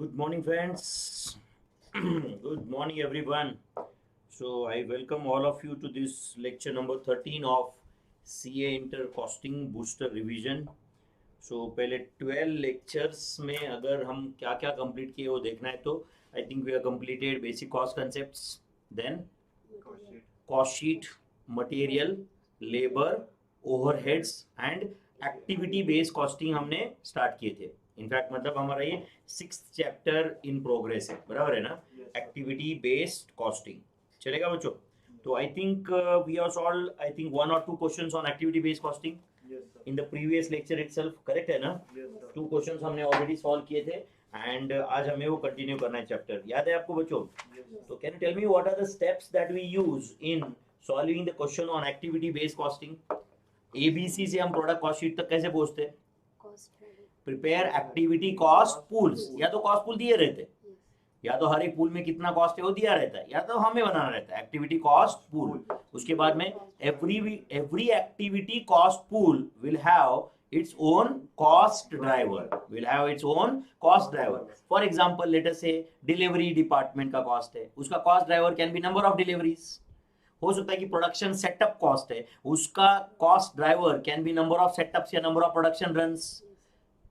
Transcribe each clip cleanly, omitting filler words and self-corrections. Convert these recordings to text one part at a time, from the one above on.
Good morning, friends. Good morning, everyone. So, I welcome all of you to this lecture number 13 of CA Inter Costing Booster Revision. So, पहले 12 lectures में अगर हम क्या क्या complete किए वो देखना है तो I think we have completed basic cost concepts, then cost sheet, material, labor, overheads and activity based costing हमने start किए थे. इनफैक्ट मतलब हमारा ये 6th चैप्टर इन प्रोग्रेस है, बराबर है ना. एक्टिविटी बेस्ड कॉस्टिंग चलेगा बच्चों. तो I think we have solve I think 1 or 2 questions on activity based costing in the previous lecture itself. Correct है ना. 2 क्वेश्चंस हमने ऑलरेडी सॉल्व किए थे एंड आज हमें वो कंटिन्यू करना है चैप्टर. याद है आपको बच्चों? तो can you tell me what are the steps that we use in solving the question on activity based costing. ABC से हम प्रोडक्ट कॉस्ट शीट तक कैसे पहुंचते हैं? Prepare activity cost pools. या तो कॉस्ट पूल दिए रहते, या तो हर एक पूल में कितना कॉस्ट है वो दिया रहता है, या तो हमें बनाना रहता है एक्टिविटी कॉस्ट पूल. उसके बाद में every activity cost pool will have its own cost driver. For example, let us say delivery department का cost है, उसका cost driver can be number of deliveries. हो सकता है कि प्रोडक्शन सेटअप कॉस्ट है, उसका cost driver can be number of setups या number of production runs.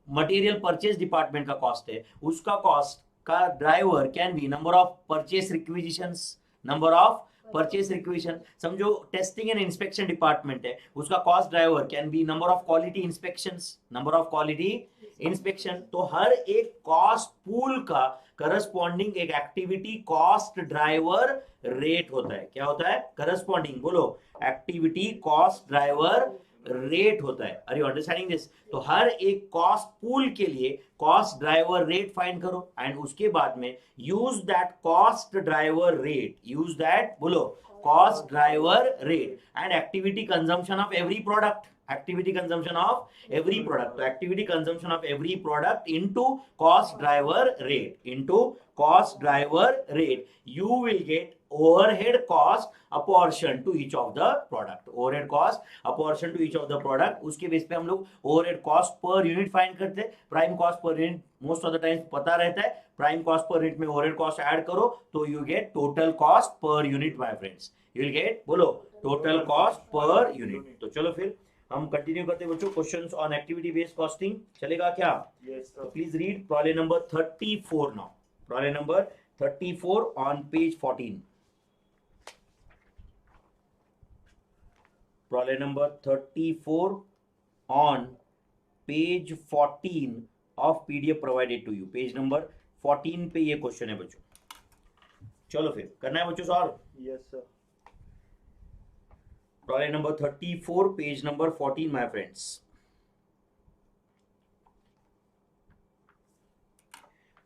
Material purchase department का कॉस्ट है, उसका कॉस्ट का driver can be number of purchase requisitions, number of purchase requisition. समझो टेस्टिंग एंड इंस्पेक्शन डिपार्टमेंट है, उसका cost driver can be number of quality inspections, number of quality inspection. तो हर एक कॉस्ट पूल का करस्पॉन्डिंग एक activity cost driver rate होता है. क्या होता है? करस्पॉन्डिंग, बोलो, एक्टिविटी कॉस्ट ड्राइवर रेट होता है. Are you understanding this? तो हर एक कॉस्ट पूल के लिए कॉस्ट ड्राइवर रेट फाइंड करो एंड उसके बाद में use that cost driver rate, use that, बोलो, cost driver rate and activity consumption of every product. Activity consumption of every product. So activity consumption of every product into cost driver rate. Into cost driver rate, you will get overhead cost apportioned to each of the product. Overhead cost apportioned to each of the product. उसके base पे हम लोग overhead cost per unit find करते हैं. Prime cost per unit most of the times पता रहता है. Prime cost per unit में overhead cost add करो तो you get total cost per unit, my friends. You will get, बोलो, total cost per unit. तो चलो फिर हम कंटिन्यू करते हैं बच्चों questions on activity based costing. चलेगा क्या? तो please read problem number 34 now. Problem number 34 on page 14. Problem number 34 on page 14 of PDF provided to you. Page number 14 पे ये क्वेश्चन है बच्चों. चलो फिर करना है बच्चों solve. Yes sir. Problem number 34, page number 14, my friends.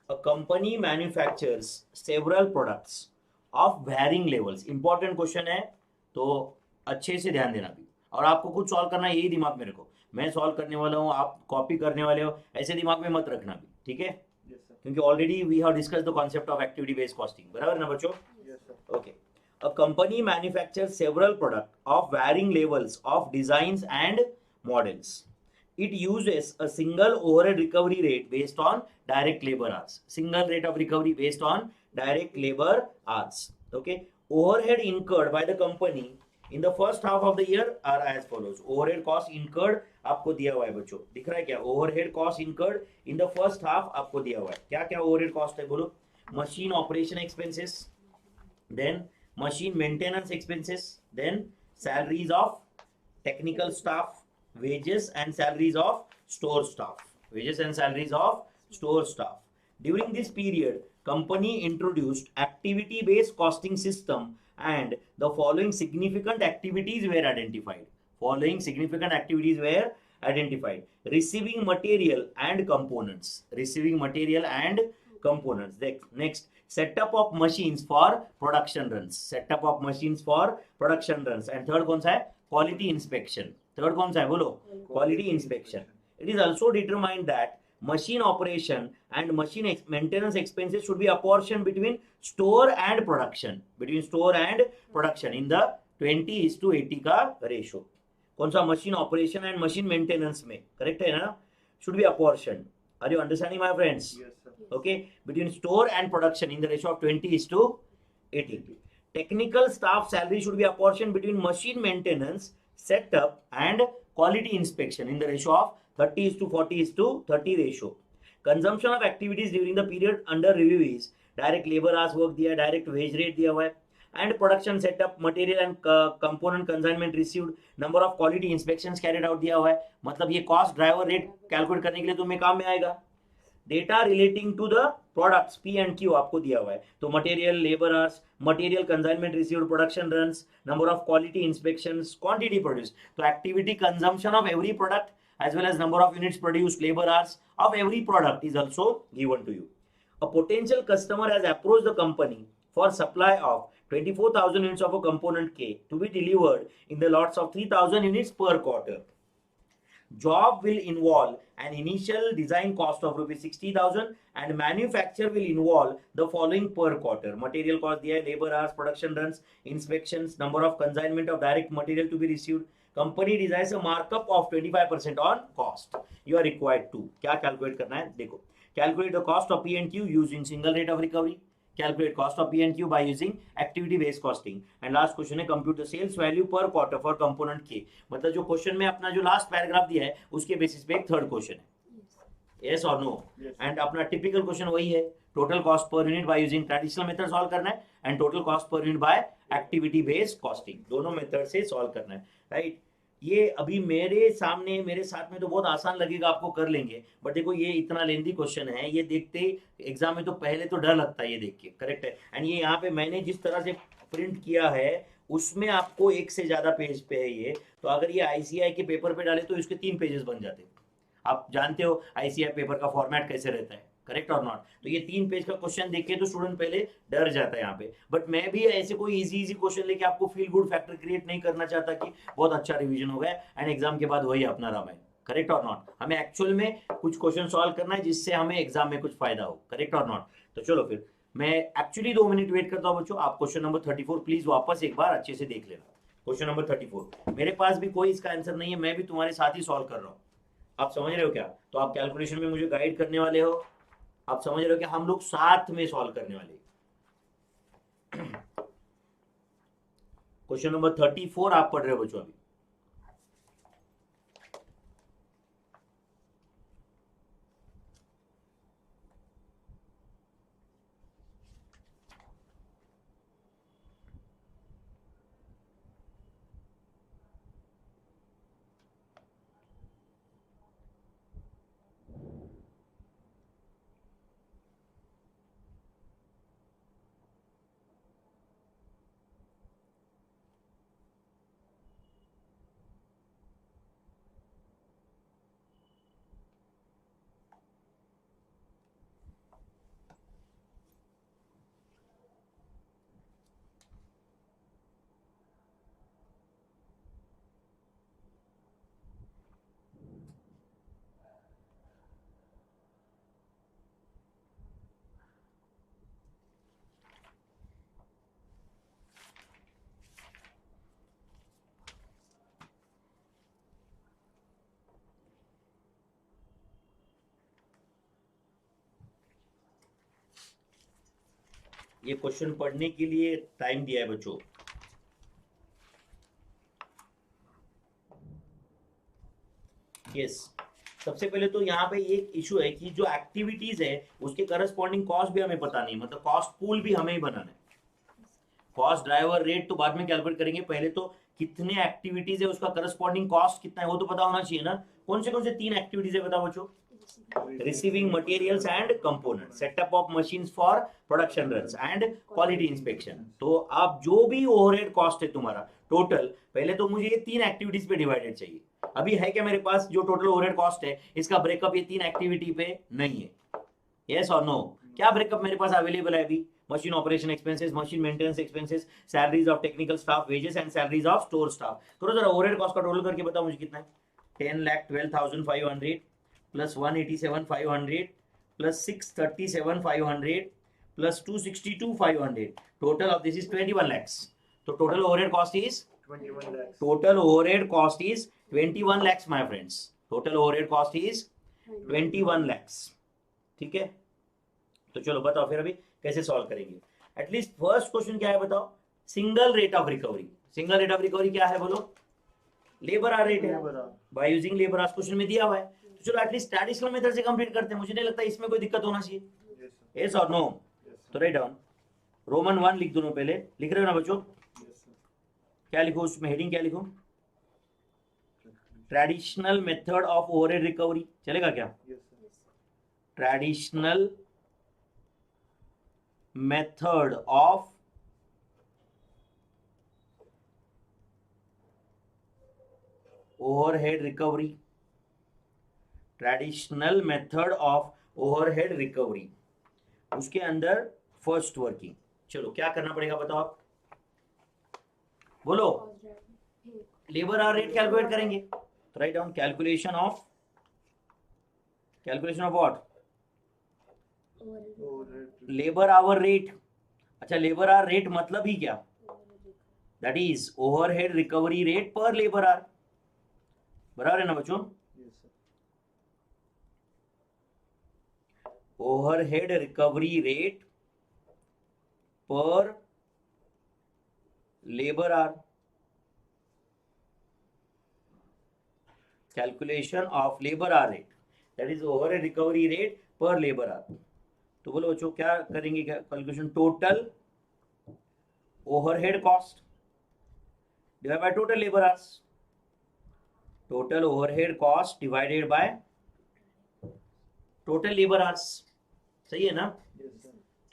A company manufactures several products of varying levels. Important question है तो अच्छे से ध्यान देना भी, और आपको कुछ सॉल्व करना है, यही दिमाग में रखो. मैं सॉल्व करने वाला हूँ, आप कॉपी करने वाले हो, ऐसे दिमाग में मत रखना भी, ठीक है? क्योंकि already we have discussed the concept of activity based costing. बराबर ना बच्चों? Okay. A company manufactures several products of varying levels of designs and models. It uses a single overhead recovery rate based on direct labor hours. Single rate of recovery based on direct labor hours. Okay. Overhead incurred by the company in the first half of the year are as follows. Overhead cost incurred आपको दिया हुआ है बच्चों. दिख रहा है क्या? Overhead cost incurred in the first half आपको दिया हुआ है. क्या क्या overhead cost है बोलो? Machine operation expenses, then machine maintenance expenses, then salaries of technical staff, wages and salaries of store staff, wages and salaries of store staff. During this period, company introduced activity based costing system and the following significant activities were identified. Following significant activities were identified. Receiving material and components. Receiving material and components. Next, setup of machines for production runs. Setup of machines for production runs. And third कौन सा है? Quality inspection. Third कौन सा है बोलो? Quality inspection. It is also determined that machine operation and machine maintenance expenses should be apportioned between store and production. Between store and production in the 20:80 का ratio. कौन सा? machine operation and machine maintenance में. Correct है ना? Should be apportioned. Are you understanding, my friends? Yes, sir. Okay, between store and production in the ratio of 20:80. Technical staff salary should be apportioned between machine maintenance, setup, and quality inspection in the ratio of 30:40:30 ratio. Consumption of activities during the period under review is direct labor hours work दिया है, direct wage rate दिया हुआ है, and production setup, material and component consignment received, number of quality inspections carried out दिया हुआ है. मतलब ये cost driver rate calculate करने के लिए तुम्हें काम में आएगा. Data relating to the products P and Q आपको दिया हुआ है. तो material, labour hours, material consignment received, production runs, number of quality inspections, quantity produce. तो activity consumption of every product as well as number of units produced, labor hours of every product is also given to you. A potential customer has approached the company for supply of 24,000 units of a component K to be delivered in the lots of 3,000 units per quarter. Job will involve an initial design cost of rupees 60,000 and manufacture will involve the following per quarter. Material cost दिया है, labor hours, production runs, inspections, number of consignment of direct material to be received. Company desires a markup of 25% on cost. You are required to क्या calculate करना है? देखो, calculate the cost of P and Q using single rate of recovery. Calculate cost of P and Q by using activity based costing. And last question है compute the sales value per quarter for component K. मतलब जो question में अपना जो last paragraph दिया है उसके basis पे एक थर्ड क्वेश्चन है. यस और नो? एंड अपना टिपिकल क्वेश्चन वही है, total cost per unit by using traditional method solve करना है and total cost per unit by activity based costing. दोनों मेथड से सॉल्व करना है, राइट? ये अभी मेरे सामने मेरे साथ में तो बहुत आसान लगेगा, आपको कर लेंगे, बट देखो ये इतना लेंथी क्वेश्चन है, ये देखते एग्जाम में तो पहले तो डर लगता है ये देख के, करेक्ट है? एंड ये यहाँ पे मैंने जिस तरह से प्रिंट किया है उसमें आपको एक से ज्यादा पेज पे है ये. तो अगर ये आईसीआई के पेपर पे डाले तो इसके 3 पेजेस बन जाते. आप जानते हो आईसीआई पेपर का फॉर्मेट कैसे रहता है, करेक्ट और नॉट? तो ये 3 पेज का क्वेश्चन देख के तो स्टूडेंट पहले डर जाता है यहाँ पे. बट मैं भी ऐसे कोई इजी क्वेश्चन लेके आपको फील गुड फैक्टर क्रिएट नहीं करना चाहता कि बहुत अच्छा रिवीजन हो गया एंड एग्जाम के बाद वही अपना रामायण, करेक्ट और नॉट? हमें एक्चुअल में कुछ क्वेश्चन सॉल्व करना है जिससे हमें एग्जाम में कुछ फायदा हो, करेक्ट और नॉट? तो चलो फिर मैं एक्चुअली 2 मिनट वेट करता हूँ बच्चों. आप क्वेश्चन नंबर 34 प्लीज वापस एक बार अच्छे से देख लेना. क्वेश्चन नंबर 34 मेरे पास भी कोई इसका आंसर नहीं है, मैं भी तुम्हारे साथ ही सॉल्व कर रहा हूँ. आप समझ रहे हो क्या? तो आप कैलकुलेशन में मुझे गाइड करने वाले हो, आप समझ रहे हो कि हम लोग साथ में सॉल्व करने वाले. क्वेश्चन नंबर 34 आप पढ़ रहे हो बच्चों अभी. ये क्वेश्चन पढ़ने के लिए टाइम दिया है बच्चों. यस, सबसे पहले तो यहाँ पे एक इशू है कि जो एक्टिविटीज है उसके करस्पॉन्डिंग कॉस्ट भी हमें पता नहीं, मतलब कॉस्ट पूल भी हमें ही बनाना है. कॉस्ट ड्राइवर रेट तो बाद में कैलकुलेट करेंगे, पहले तो कितने एक्टिविटीज है उसका करस्पॉन्डिंग कॉस्ट कितना है वो तो पता होना चाहिए ना. कौन से 3 एक्टिविटीज है बताओ बच्चों? receiving materials and components, setup of machines for production runs and quality inspection. तो आप जो भी ओवरहेड कॉस्ट है तुम्हारा टोटल, पहले तो मुझे ये 3 एक्टिविटीज पे डिवाइडेड चाहिए. अभी है क्या मेरे पास जो टोटल ओवरहेड कॉस्ट है इसका ब्रेकअप ये 3 एक्टिविटी पे नहीं है. यस और नो? क्या ब्रेकअप मेरे पास अवेलेबल है अभी? Machine operation expenses, machine maintenance expenses, salaries of technical staff, wages and salaries of store staff. करो जरा ओवरहेड कॉस्ट का टोटल करके बताओ मुझे कितना है. 10,12,500 plus 187,500 plus 637,500 plus 262,500. Total of this is 21 lakhs. So total overhead cost is 21 lakhs. Total overhead cost is 21 lakhs, my friends. Total overhead cost is 21 lakhs। ठीक है, तो चलो बताओ फिर अभी कैसे सॉल्व करेंगे। एटलीस्ट फर्स्ट क्वेश्चन क्या है बताओ, single rate of recovery. Single rate of recovery क्या है बोलो, लेबर आर रेट है, by using labour hour question में दिया हुआ है। तो चलो एटलीस्ट ट्रेडिशनल मेथड से कंप्लीट करते हैं, मुझे नहीं लगता इसमें कोई दिक्कत होना चाहिए। यस और नो? तो राइट डाउन, रोमन 1 लिख दो पहले, लिख रहे हो ना बच्चों? क्या लिखो उसमें, हेडिंग क्या लिखो? Traditional method of overhead recovery, चलेगा क्या? Traditional method of overhead recovery, traditional method of overhead recovery, उसके अंदर फर्स्ट वर्किंग। चलो क्या करना पड़ेगा बताओ आप, बोलो। लेबर आवर रेट कैलकुलेट करेंगे, तो write down calculation of what, labour hour rate. अच्छा, लेबर आवर रेट मतलब ही क्या, that is overhead recovery rate पर लेबर आवर, बराबर है ना बच्चों? ओवरहेड रिकवरी रेट पर labour our, calculation of labour hour rate, that is overhead recovery rate पर लेबर आवर। तो बोलो बच्चों क्या करेंगे, calculation total overhead cost divide by total labour hours, total overhead cost divided by total labour hours. सही है ना?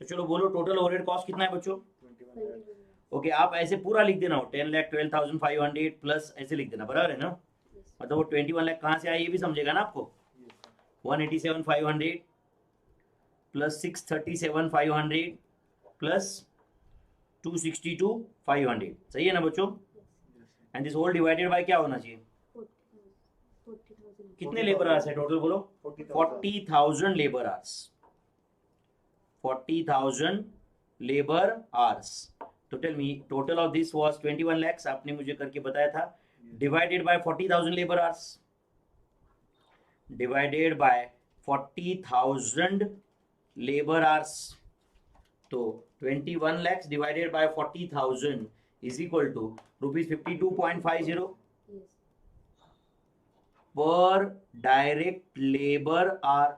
तो चलो बोलो टोटल ओवरहेड कॉस्ट कितना है बच्चों? ओके, आप ऐसे पूरा लिख देना, 10,12,500 प्लस ऐसे लिख देना, बराबर है ना? मतलब वो 21 लाख कहाँ से आया ये भी समझेगा ना आपको। 187,500 प्लस 637,500 प्लस 262,500, सही है ना बच्चों? And this whole divided by क्या होना चाहिए, कितने लेबर आवर्स है टोटल बोलो? 40,000 लेबर आवर्स, 40,000 लेबर आवर्स। तो tell me total of this was 21 lakhs, आपने मुझे करके बताया था, divided by 40,000 labour hours, divided by 40,000 labour hours. तो 21 lakhs divided by 40,000 is equal to ₹52.50 per direct labour are,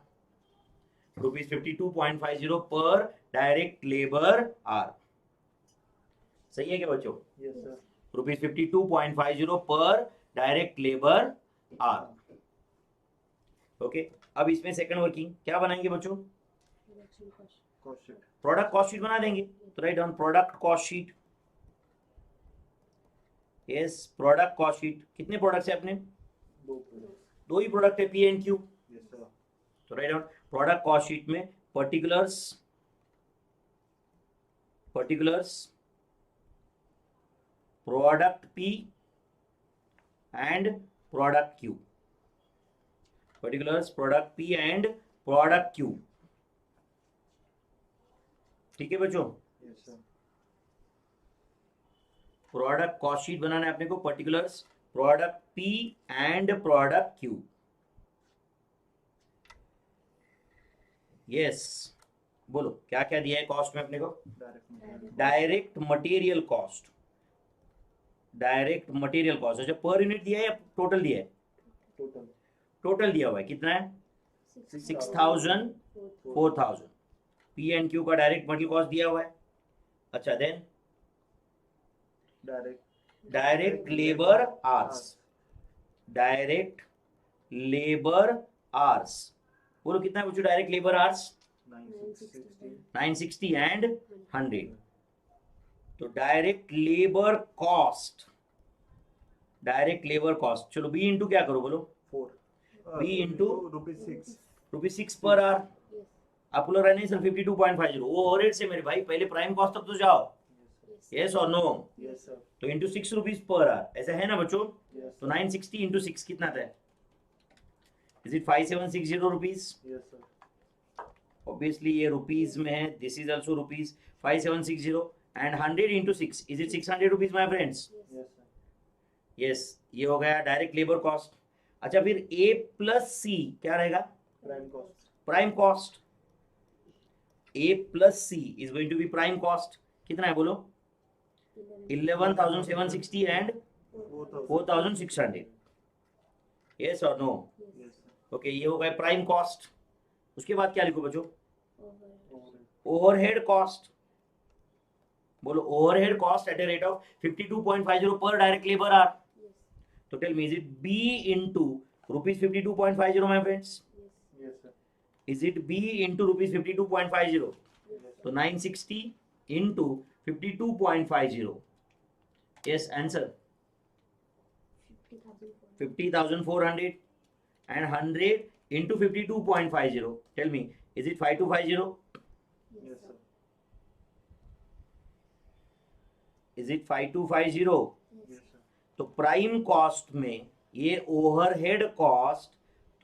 ₹52.50 per direct labour are. सही है क्या बच्चों? Yes sir. ₹52.50 per direct labour are. Okay, अब इसमें सेकंड वर्किंग क्या बनाएंगे बच्चों? प्रोडक्ट कॉस्ट शीट बना देंगे। तो right down product cost sheet. Yes, product cost sheet. कितने प्रोडक्ट्स है अपने? दो ही प्रोडक्ट है, पी एंड क्यू। तो right down product cost sheet में particulars product P and product Q, particulars product P and product Q. ठीक है बच्चों? प्रोडक्ट कॉस्ट शीट बनाना है अपने को, particulars product P and product Q. Yes, बोलो क्या क्या दिया है कॉस्ट में अपने को? Direct material cost, direct material cost. अच्छा, पर यूनिट दिया है या टोटल दिया है? टोटल दिया हुआ है, कितना है? 6,000 4,000। पी एंड क्यू का डायरेक्ट मटेरियल कॉस्ट दिया हुआ है। अच्छा, then direct labour hours, direct labour hours. बोलो कितना है बच्चों डायरेक्ट लेबर आवर्स? 960 एंड 100। तो direct labour cost, direct labour cost, चलो बी इंटू क्या करो बोलो? 4 बी इंटू ₹6 पर आवर। आपको लग रहा है नहीं सर 52.50 वो ओवरहेड से मेरे भाई, पहले प्राइम कॉस्ट तक तो जाओ। यस और नो? Yes sir. तो इंटू ₹6 पर आवर, ऐसा है ना बच्चों? तो 960 इंटू 6 कितना था? Is it 5760 rupees? Yes sir. Obviously ये रुपीज में है, this is also rupees 5760 and 100 into 6 is it 600 rupees my friends? Yes sir. Yes, ये हो गया डायरेक्ट लेबर कॉस्ट। अच्छा, फिर ए प्लस सी क्या रहेगा? Prime cost. Prime cost A plus C is going to be prime cost. कितना है बोलो? 11,760 एंड 4,600. यस और नो? Yes, sir. ओके, ये हो गया प्राइम कॉस्ट. उसके बाद क्या लिखो बच्चों? Overhead. Overhead cost. बोलो overhead cost at a rate of 52.50 per direct labour hour. तो tell me, is it be into rupees 52.50 my friends? Yes, sir. Is it be into rupees 52.50? Yes, तो 960 into 52.50. Yes, answer 50,400 and 100 into 52.50. Tell me, is it 5250? Yes, sir. Is it 5250? Yes, sir. तो prime cost में ये overhead cost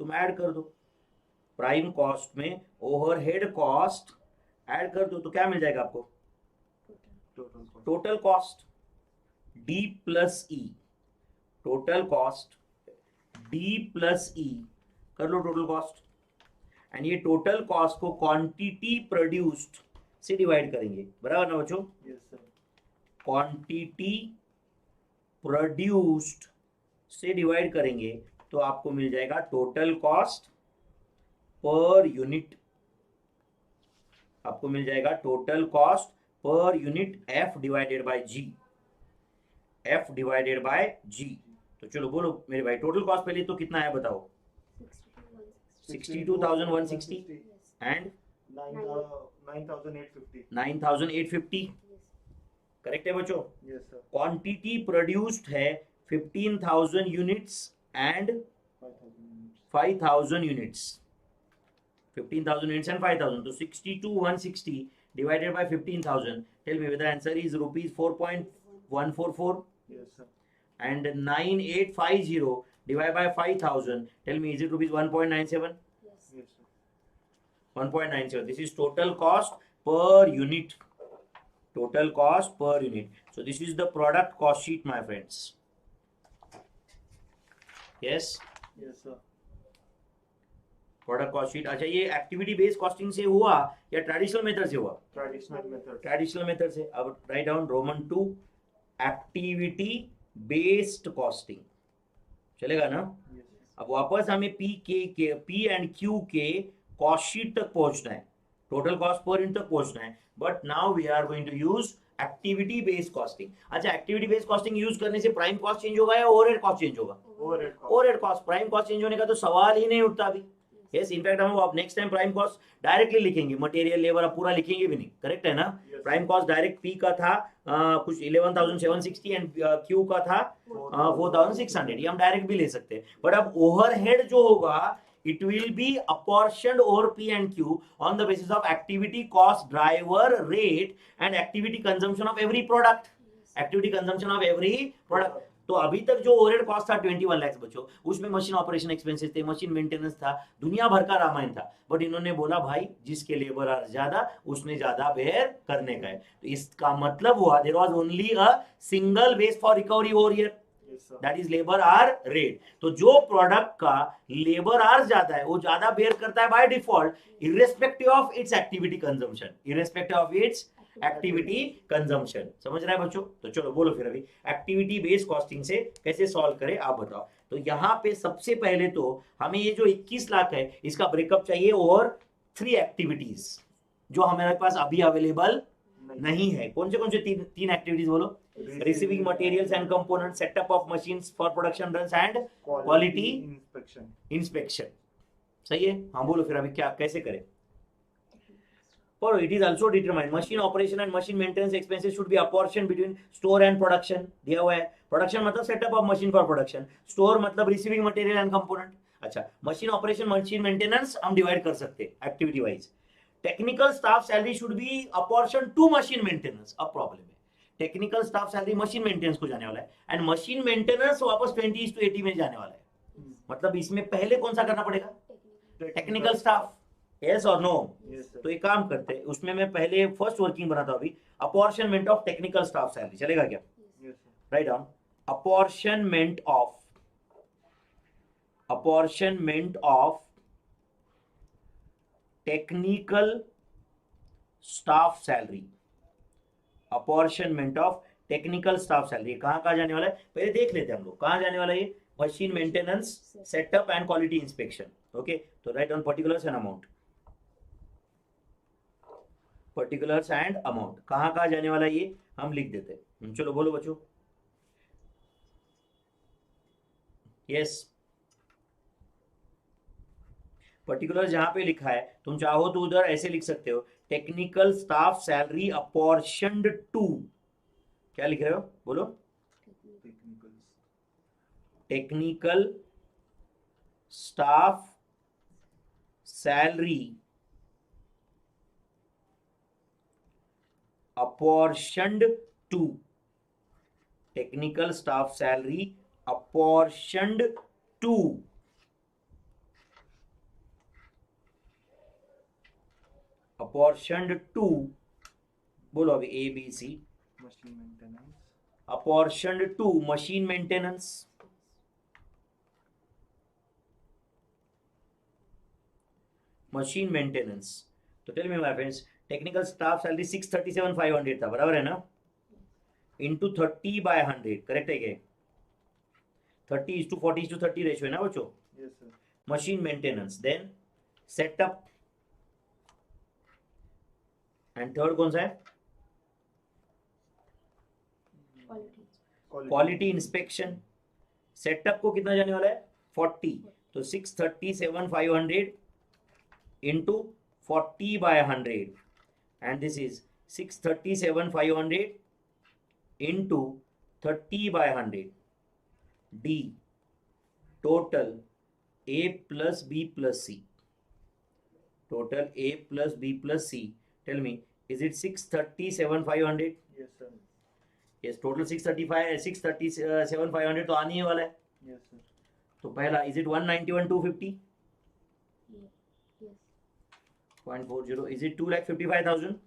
तुम add कर दो. Prime cost में overhead cost add कर दो तो क्या मिल जाएगा आपको? Total cost. Total cost D plus E. Total cost D plus E कर लो टोटल कॉस्ट. एंड ये टोटल कॉस्ट को क्वांटिटी प्रोड्यूस्ड से डिवाइड करेंगे. बराबर ना बच्चों? Yes, sir. क्वांटिटी प्रोड्यूस्ड से डिवाइड करेंगे तो आपको मिल जाएगा टोटल कॉस्ट पर यूनिट. आपको मिल जाएगा total cost per unit F divided by G. F divided by G. तो चलो बोलो मेरे भाई, टोटल कॉस्ट पहले तो कितना है बताओ? 62,160 एंड 9,850. 9,850. करेक्ट है बच्चों? Yes, sir. क्वांटिटी प्रोड्यूस्ड है 15,000 units and 5,000 units. 5,000 units. 15,000 units and 5,000. तो 62,160 divided by 15,000. Tell me whether the answer is rupees 4.144 Yes, sir. and 9,850 divided by 5,000. Tell me, is it rupees 1.97? Yes, sir. 1.97. This is total cost per unit. Total cost per unit. So this is the product cost sheet, my friends. Yes. Yes, sir. Product cost sheet. अच्छा, ये activity based costing से हुआ या traditional method से हुआ? Traditional method. Traditional method से. अब right down Roman 2 activity based costing. चलेगा ना? Yes, sir. अब वापस हमें पी एंड क्यू के कॉस्ट शीट तक पहुंचना है, टोटल कॉस्ट पर यूनिट तक पहुंचना है. But now we are going to use activity based costing. अच्छा, एक्टिविटी बेस्ड कॉस्टिंग यूज करने से प्राइम कॉस्ट चेंज होगा या ओवरहेड कॉस्ट चेंज होगा? Overhead cost. Overhead cost. Prime cost change होने का तो सवाल ही नहीं उठता अभी. यस, इनफैक्ट हम अब next time prime cost directly लिखेंगे. मटेरियल लेबर अब पूरा लिखेंगे भी नहीं. करेक्ट है ना? Yes. Prime cost direct P का था कुछ 11,760 एंड क्यू का था 4,600. ये हम डायरेक्ट भी ले सकते हैं. बट अब ओवरहेड जो होगा it will be apportioned over P and Q on the basis of activity cost driver rate and activity consumption of every product. Activity consumption of every product. तो अभी तक जो ओवरहेड कॉस्ट था 21 लाख बच्चों, उसमें मशीन ऑपरेशन एक्सपेंसेस थे, machine maintenance था, दुनिया भर का रामायण था. बट इन्होंने बोला भाई जिसके लेबर आर ज्यादा उसने ज्यादा बेयर करने का है. तो इसका मतलब हुआ there was only a single base for recovery over here, Yes, sir. That is labour hour rate. तो जो प्रोडक्ट का लेबर आर ज्यादा है वो ज्यादा बेयर करता है by default, irrespective of its activity consumption. Irrespective of its activity consumption. समझ रहा है बच्चों? तो चलो बोलो फिर अभी एक्टिविटी बेस्ड कॉस्टिंग से कैसे सॉल्व करें आप बताओ. तो यहाँ पे सबसे पहले तो हमें ये जो 21 लाख है इसका ब्रेकअप चाहिए और 3 एक्टिविटीज जो हमारे पास अभी अवेलेबल नहीं है. कौन से तीन एक्टिविटीज बोलो? Receiving materials and component, setup of machines for production runs and Quality inspection. Inspection. सही है? हाँ बोलो फिर अभी क्या कैसे करें. For it is also determined machine operation and machine maintenance expenses should be apportioned between store and production. दिया हुआ है. प्रोडक्शन मतलब setup of machine for production, store मतलब रिसीविंग मटेरियल एंड कंपोनेंट. अच्छा, मशीन ऑपरेशन मशीन मेंटेनेंस हम divide कर सकते हैं activity wise. Technical staff salary should be apportion to machine maintenance. अब प्रॉब्लम है, technical staff salary machine maintenance को जाने वाला है एंड मशीन मेंटेनेंस वापस 20:80 में जाने वाला है. मतलब इसमें पहले कौन सा करना पड़ेगा? Technical staff. यस और नो? Yes, sir. तो एक काम करते हैं, उसमें मैं पहले फर्स्ट वर्किंग बनाता हूं अभी. Apportionment of technical staff salary चलेगा क्या? Yes, sir. Write down apportionment of technical staff salary, apportionment of technical staff salary कहाँ कहाँ जाने वाला है पहले देख लेते हैं हम लोग। कहाँ जाने वाला है ये? Machine maintenance, setup and quality inspection. Okay, तो right on particulars and amount, particulars and amount कहाँ कहाँ जाने वाला है ये हम लिख देते हैं। चलो बोलो बच्चों। यस, पर्टिकुलर जहां पे लिखा है तुम चाहो तो उधर ऐसे लिख सकते हो, technical staff salary apportioned to, क्या लिख रहे हो बोलो? Technical technical staff salary apportioned to, technical staff salary apportioned to, apportioned to, बोलो अभी A B C. Machine maintenance, apportioned to machine maintenance, machine maintenance. तो tell me my friends, technical staff salary 637,500 था, बराबर है ना? Into 30/100, correct है क्या? 30:40:30 ratio है ना बच्चों? Yes sir, machine maintenance, then setup, and third कौन सा है? Quality inspection. सेटअप को कितना जाने वाला है? 40, तो 637,500 into 40/100, and this is 637,500 into 30/100, the total A plus B plus C, total A plus B plus C. Tell me, is it 637,500? Yes sir, yes, total 637,500 तो आने ही वाला है। यस सर, तो पहला, is it 191,250? 0.40, is it 2,55,000?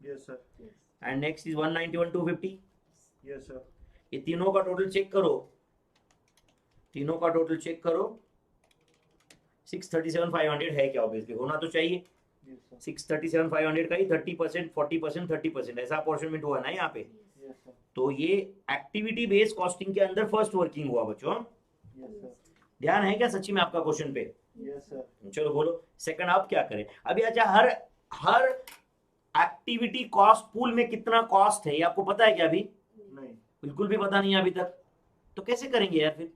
Yes sir, and next is 191,250। Yes sir, ये तीनों का total check करो, तीनों का टोटल चेक करो, 637,500 है क्या? ऑब्वियसली होना तो चाहिए। यस सर, 637,500 का ही 30%, 40%, 30% ऐसा अपॉर्चुनिट हुआ ना यहाँ पे। यस सर, तो ये एक्टिविटी बेस्ड कॉस्टिंग के अंदर फर्स्ट वर्किंग हुआ बच्चों। यस सर, ध्यान है क्या सच्ची में आपका क्वेश्चन पे? यस सर, चलो बोलो सेकंड आप क्या करें अभी। अच्छा, हर एक्टिविटी कॉस्ट पूल में कितना कॉस्ट है ये आपको पता है क्या अभी? नहीं, बिल्कुल भी पता नहीं है अभी तक, तो कैसे करेंगे यार फिर?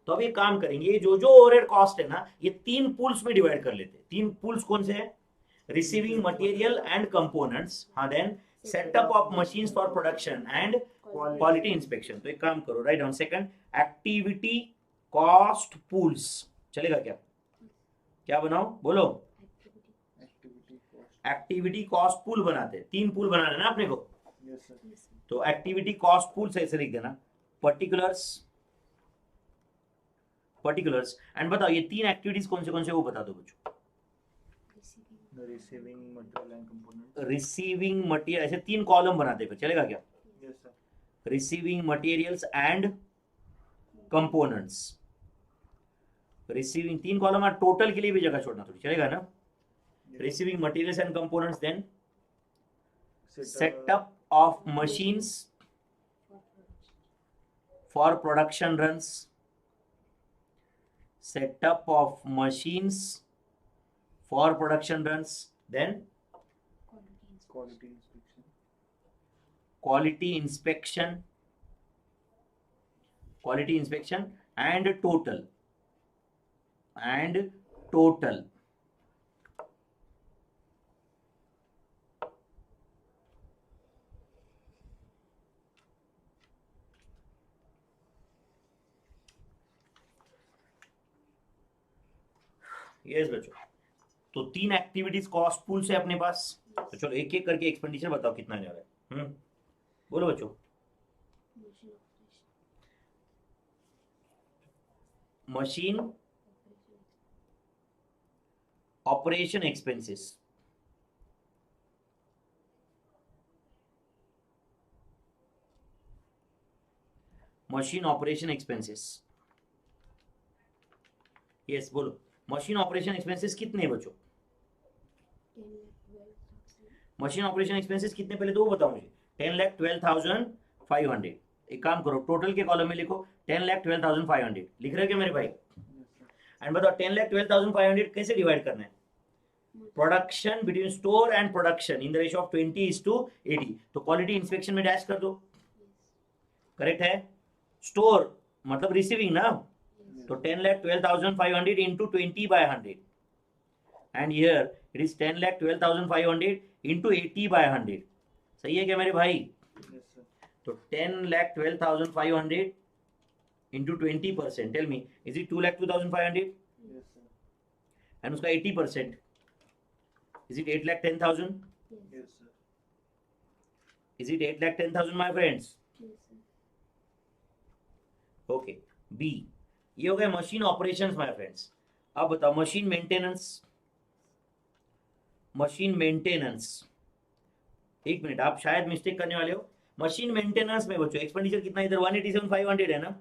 तो अब ये काम करेंगे, ये जो ओवरहेड कॉस्ट है ना, ये 3 पूल्स में डिवाइड कर लेते हैं। 3 पूल्स कौन से हैं? रिसीविंग मटेरियल एंड कंपोनेंट्स, हाँ, then setup of machines for production and quality inspection. तो एक काम करो, right down second, activity cost pools, चलेगा क्या? क्या बनाओ बोलो? Activity cost, activity cost pool बनाते हैं, 3 पूल बनाना है ना अपने को। यस सर, तो एक्टिविटी कॉस्ट पूल से ऐसे लिख देना, पर्टिकुलर्स, पर्टिकुलर्स, एंड बताओ ये 3 एक्टिविटीज कौन से वो बता दो बच्चों। Receiving material and component, receiving material, ऐसे 3 कॉलम बनाते हैं, फिर चलेगा क्या? Yes sir, receiving materials and components, receiving 3 column, और टोटल के लिए भी जगह छोड़ना थोड़ी, चलेगा ना? Receiving materials and components, then setup of machines for production runs, setup of machines for production runs, then quality inspection, quality inspection, quality inspection and total, and total। Yes बच्चों, तो 3 एक्टिविटीज कॉस्ट पूल से अपने पास। तो चलो एक एक करके expenditure बताओ कितना जा रहा है। बोलो बच्चों। Machine operation expenses, machine operation expenses, yes बोलो। मशीन ऑपरेशन एक्सपेंसेस कितने बच्चों? मशीन ऑपरेशन एक्सपेंसेस कितने पहले तो वो बताओ मुझे। 10,12,500। एक काम करो, टोटल के कॉलम में लिखो 10,12,500। लिख रहे हो क्या मेरे भाई? एंड बताओ 10,12,500 कैसे डिवाइड करना है? Production between store and production in the ratio of 20:80। तो क्वालिटी इंस्पेक्शन में डैश कर दो, करेक्ट है? स्टोर मतलब रिसीविंग ना, तो 10,12,500 into 20/100, and here it is 10,12,500 into 80/100। सही है क्या मेरे भाई? तो 10,12,500 into 20%, tell me, is it 2,02,500? and उसका 80%, is it 8,10,000? is it 8,10,000 my friends? Okay B, ये हो गए मशीन ऑपरेशंस माय फ्रेंड्स। अब बताओ मशीन मेंटेनेंस। मशीन मेंटेनेंस, एक मिनट, आप शायद मिस्टेक करने वाले हो। मशीन मेंटेनेंस में बच्चों एक्सपेंडिचर कितना इधर 187,500 है ना,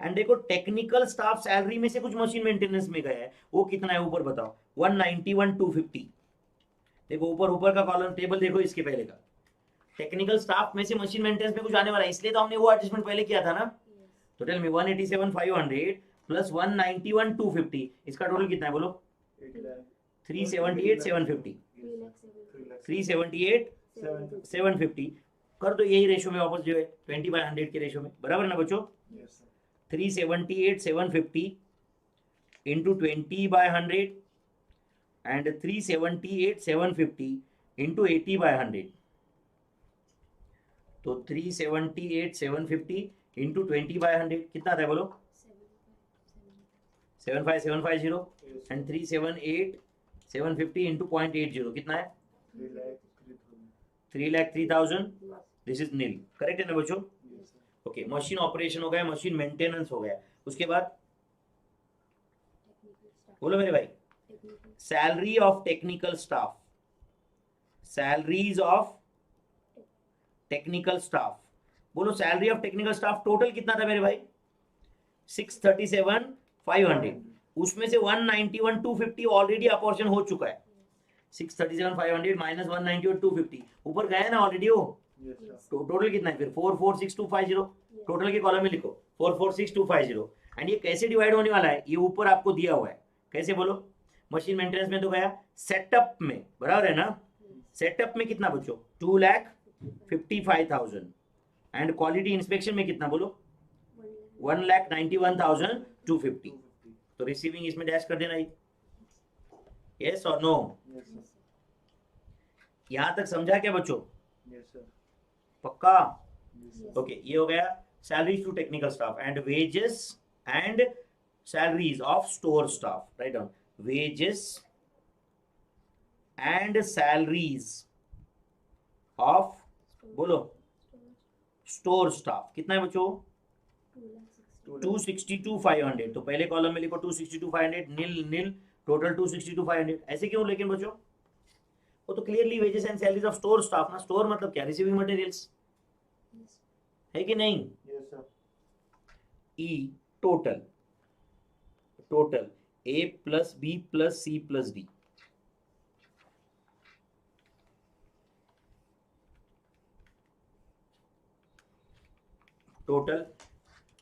एंड देखो टेक्निकल स्टाफ सैलरी में से कुछ मशीन मेंटेनेंस में गया है, वो कितना है ऊपर बताओ? 191,250। देखो ऊपर का कॉलम टेबल देखो, इसके पहले का टेक्निकल स्टाफ में से मशीन मेंटेनेंस में कुछ आने वाला है, इसलिए तो हमने वो एडजस्टमेंट पहले किया था ना। तो टेल मी 187,500 प्लस 191,250, इसका टोटल कितना है बोलो? 378,750। 378,750 कर दो, यही रेशो में वापस जो है 20/100 के रेशो में, बराबर ना बच्चों? 378,750 इंटू 20/100 एंड 378,750 इंटू 80/100। तो 378,750 इंटू 20/100 कितना आता है बोलो? 75750 एंड 378,750 इंटू 0.80 कितना है? 3,03,000। दिस इज नील, करेक्ट है ना बच्चों? ओके, मशीन ऑपरेशन हो गया, मशीन मेंटेनेंस हो गया। उसके बाद बोलो मेरे भाई, salary of technical staff. Salaries of technical staff, बोलो salary of technical staff total कितना था मेरे भाई? 637,500। उसमें से 191,250 ऑलरेडी अपॉर्चन हो चुका है। 637,500 माइनस 191,250 ऊपर गया है ना ऑलरेडी वो। तो टोटल कितना है फिर? 446,250। टोटल के कॉलम में लिखो 446,250। एंड ये कैसे डिवाइड होने वाला है? ये ऊपर आपको दिया हुआ है, कैसे बोलो? मशीन मेंटेनेंस में तो गया, सेटअप में बराबर है ना? सेटअप में कितना बच्चों? 2,55,000। एंड क्वालिटी इंस्पेक्शन में कितना बोलो? 1,91,250। तो रिसीविंग इसमें डैश कर देना ही, यस और नो? यहां तक समझा क्या बच्चों? पक्का? ओके, ये हो गया salaries to technical staff and wages and salaries of store staff. Right down, wages and salaries of बोलो स्टोर स्टाफ कितना है बच्चों? 262,500। तो पहले कॉलम में लिखो 262,500 नील नील, टोटल 262,500। ऐसे क्यों लेकिन बच्चों? वो तो clearly wages and salaries of store staff ना। स्टोर मतलब क्या? रिसीविंग मटेरियल्स है कि नहीं? E total, total A plus B plus C plus D. Total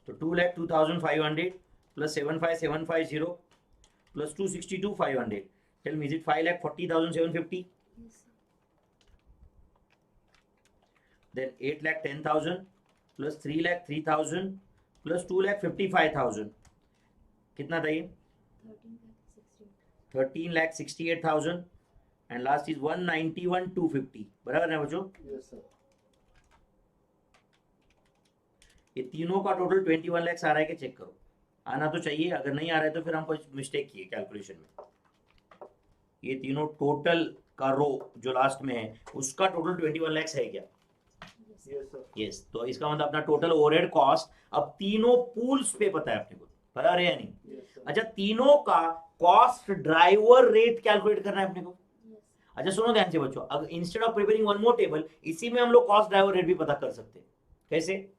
तो 2,02,500 plus 75,750 plus 262,500। Tell me, is it 5,40,750? Then 8,10,000 plus 3,03,000 plus 2,55,000 कितना था ये? 13,68,000 एंड लास्ट इज 191,250। बराबर है बच्चों? ये तीनों का टोटल 21 लाख आ रहा है कि चेक करो, आना तो चाहिए। अगर नहीं आ रहा है तो फिर हम कुछ मिस्टेक किए कैलकुलेशन में। ये तीनों टोटल का रो जो लास्ट में है उसका टोटल 21 लाख है क्या? यस। तो इसका मतलब अपना टोटल ओवरहेड कॉस्ट अब तीनों पूल्स पे पता है अपने को, पता है या नहीं? अच्छा, तीनों का कॉस्ट ड्राइवर रेट कैलकुलेट करना है अपने को। अच्छा सुनो ध्यान से बच्चों, अगर instead of preparing one more table, इसी में हम लोग कॉस्ट ड्राइवर रेट भी पता कर सकते हैं। कैसे?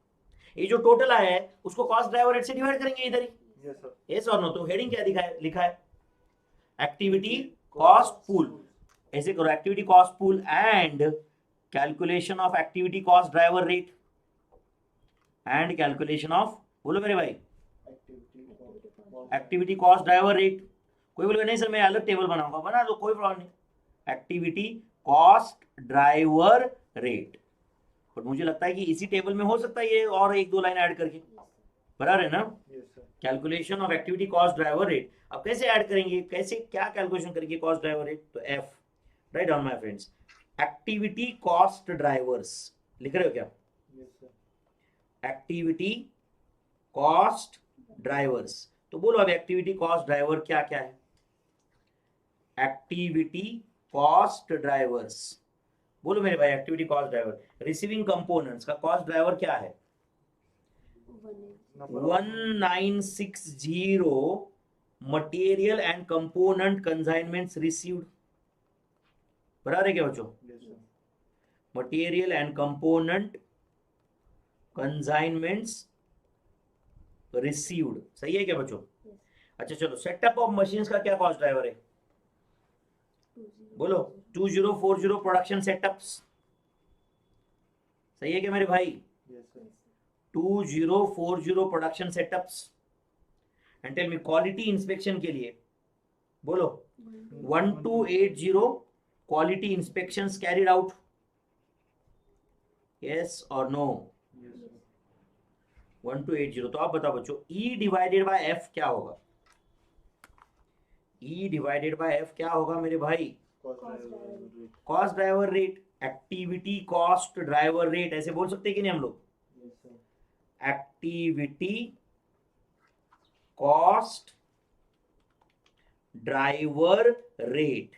ये जो टोटल आया है उसको कॉस्ट ड्राइवर रेट से डिवाइड करेंगे इधर ही, यस और नो। तो हेडिंग क्या दिखा है? लिखा है एक्टिविटी कॉस्ट पूल, ऐसे करो, activity cost pool and calculation of activity cost driver rate and calculation of, बोलो मेरे भाई, एक्टिविटी कॉस्ट ड्राइवर रेट। कोई बोलेगा नहीं सर मैं अलग टेबल बनाऊंगा, बना दो, कोई प्रॉब्लम नहीं। Activity cost driver rate, but मुझे लगता है कि इसी टेबल में हो सकता है ये और एक दो लाइन ऐड करके, बराबर है ना। Yes, sir. Calculation of activity cost driver rate, अब कैसे ऐड करेंगे, कैसे क्या कैलकुलेशन करेंगे कॉस्ट ड्राइवर रेट, तो F, write down my friends, activity cost drivers, लिख रहे हो क्या, Yes, sir. Activity cost drivers. तो बोलो अब एक्टिविटी कॉस्ट ड्राइवर क्या क्या है, एक्टिविटी कॉस्ट ड्राइवर्स, बोलो मेरे भाई, activity cost driver, receiving components का कॉस्ट ड्राइवर क्या है, Number of- 1960 material and component consignments received, बराबर है क्या बच्चों, Yes, sir. Material and component consignments received, सही है क्या बच्चों। अच्छा चलो, सेटअप ऑफ मशीन्स का क्या कॉस्ट ड्राइवर है, बोलो 2040 प्रोडक्शन सेटअप्स, सही है क्या मेरे भाई, Yes, sir. 2040 production setups, and tell me quality inspection के लिए, बोलो 1280 quality inspections carried out, yes और नो, Yes, sir. 1280। तो आप बताओ बच्चों, E डिवाइडेड बाय F क्या होगा, E डिवाइडेड बाय F क्या होगा मेरे भाई, Cost driver rate. Cost driver rate, activity cost driver rate, ऐसे बोल सकते हैं कि नहीं हम लोग, Yes, sir. Activity cost driver rate,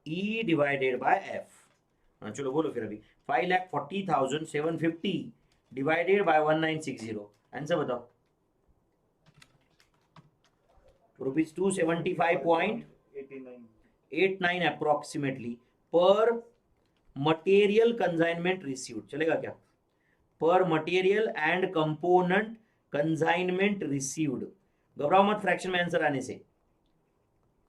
E divided by F। चलो बोलो फिर अभी, 5,40,750 डिवाइडेड बाय 1960, आंसर बताओ, रुपीज 275.89 89. अप्रोक्सीमेटली पर मटेरियल कंसाइनमेंट रिसीव्ड, चलेगा क्या, पर material and component consignment received, घबराओ मत फ्रैक्शन में आंसर आने से,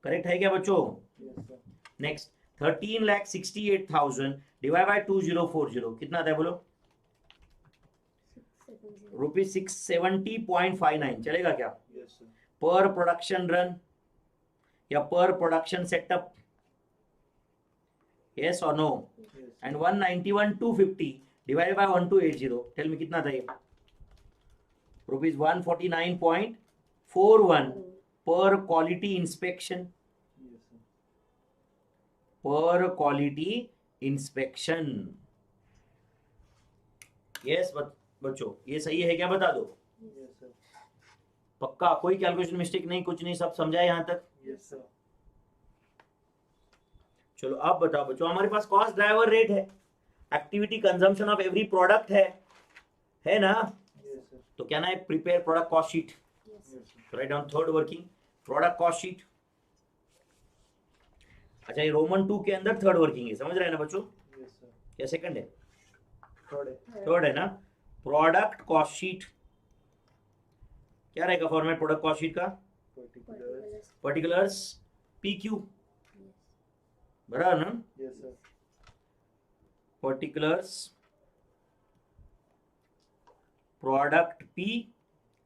करेक्ट है क्या बच्चों। Yes, sir. Next 13,68,000 divide by 2040 कितना आता है बोलो, रुपीज 670.59, चलेगा क्या, Yes, sir. पर प्रोडक्शन रन या पर प्रोडक्शन सेटअप, यस और no, Yes. And 191,250 divided by 1280, tell me कितना था ये, रुपीज 149.41 पर क्वालिटी इंस्पेक्शन, Yes, sir. पर क्वालिटी इंस्पेक्शन, यस बच्चों ये सही है क्या, बता दो, Yes, sir. पक्का कोई कैलकुलेशन मिस्टेक नहीं, कुछ नहीं, सब समझा है यहाँ तक। Yes, sir. चलो अब बताओ बच्चों, हमारे पास कॉस्ट ड्राइवर रेट है, activity consumption of every product है ना, Yes, sir. तो क्या ना है, prepare product cost sheet, Yes, sir. Write down third working product cost sheet. अच्छा ये रोमन 2 के अंदर थर्ड वर्किंग है, समझ रहे हैं ना बच्चों, Yes, sir. क्या सेकंड है, Third है. थर्ड है ना, प्रोडक्ट कॉस्ट शीट क्या रहेगा फॉर्मेट प्रोडक्ट कॉस्ट शीट का, Particulars. पर्टिकुलर्स PQ, बराबर ना, Yes, sir. Particulars product P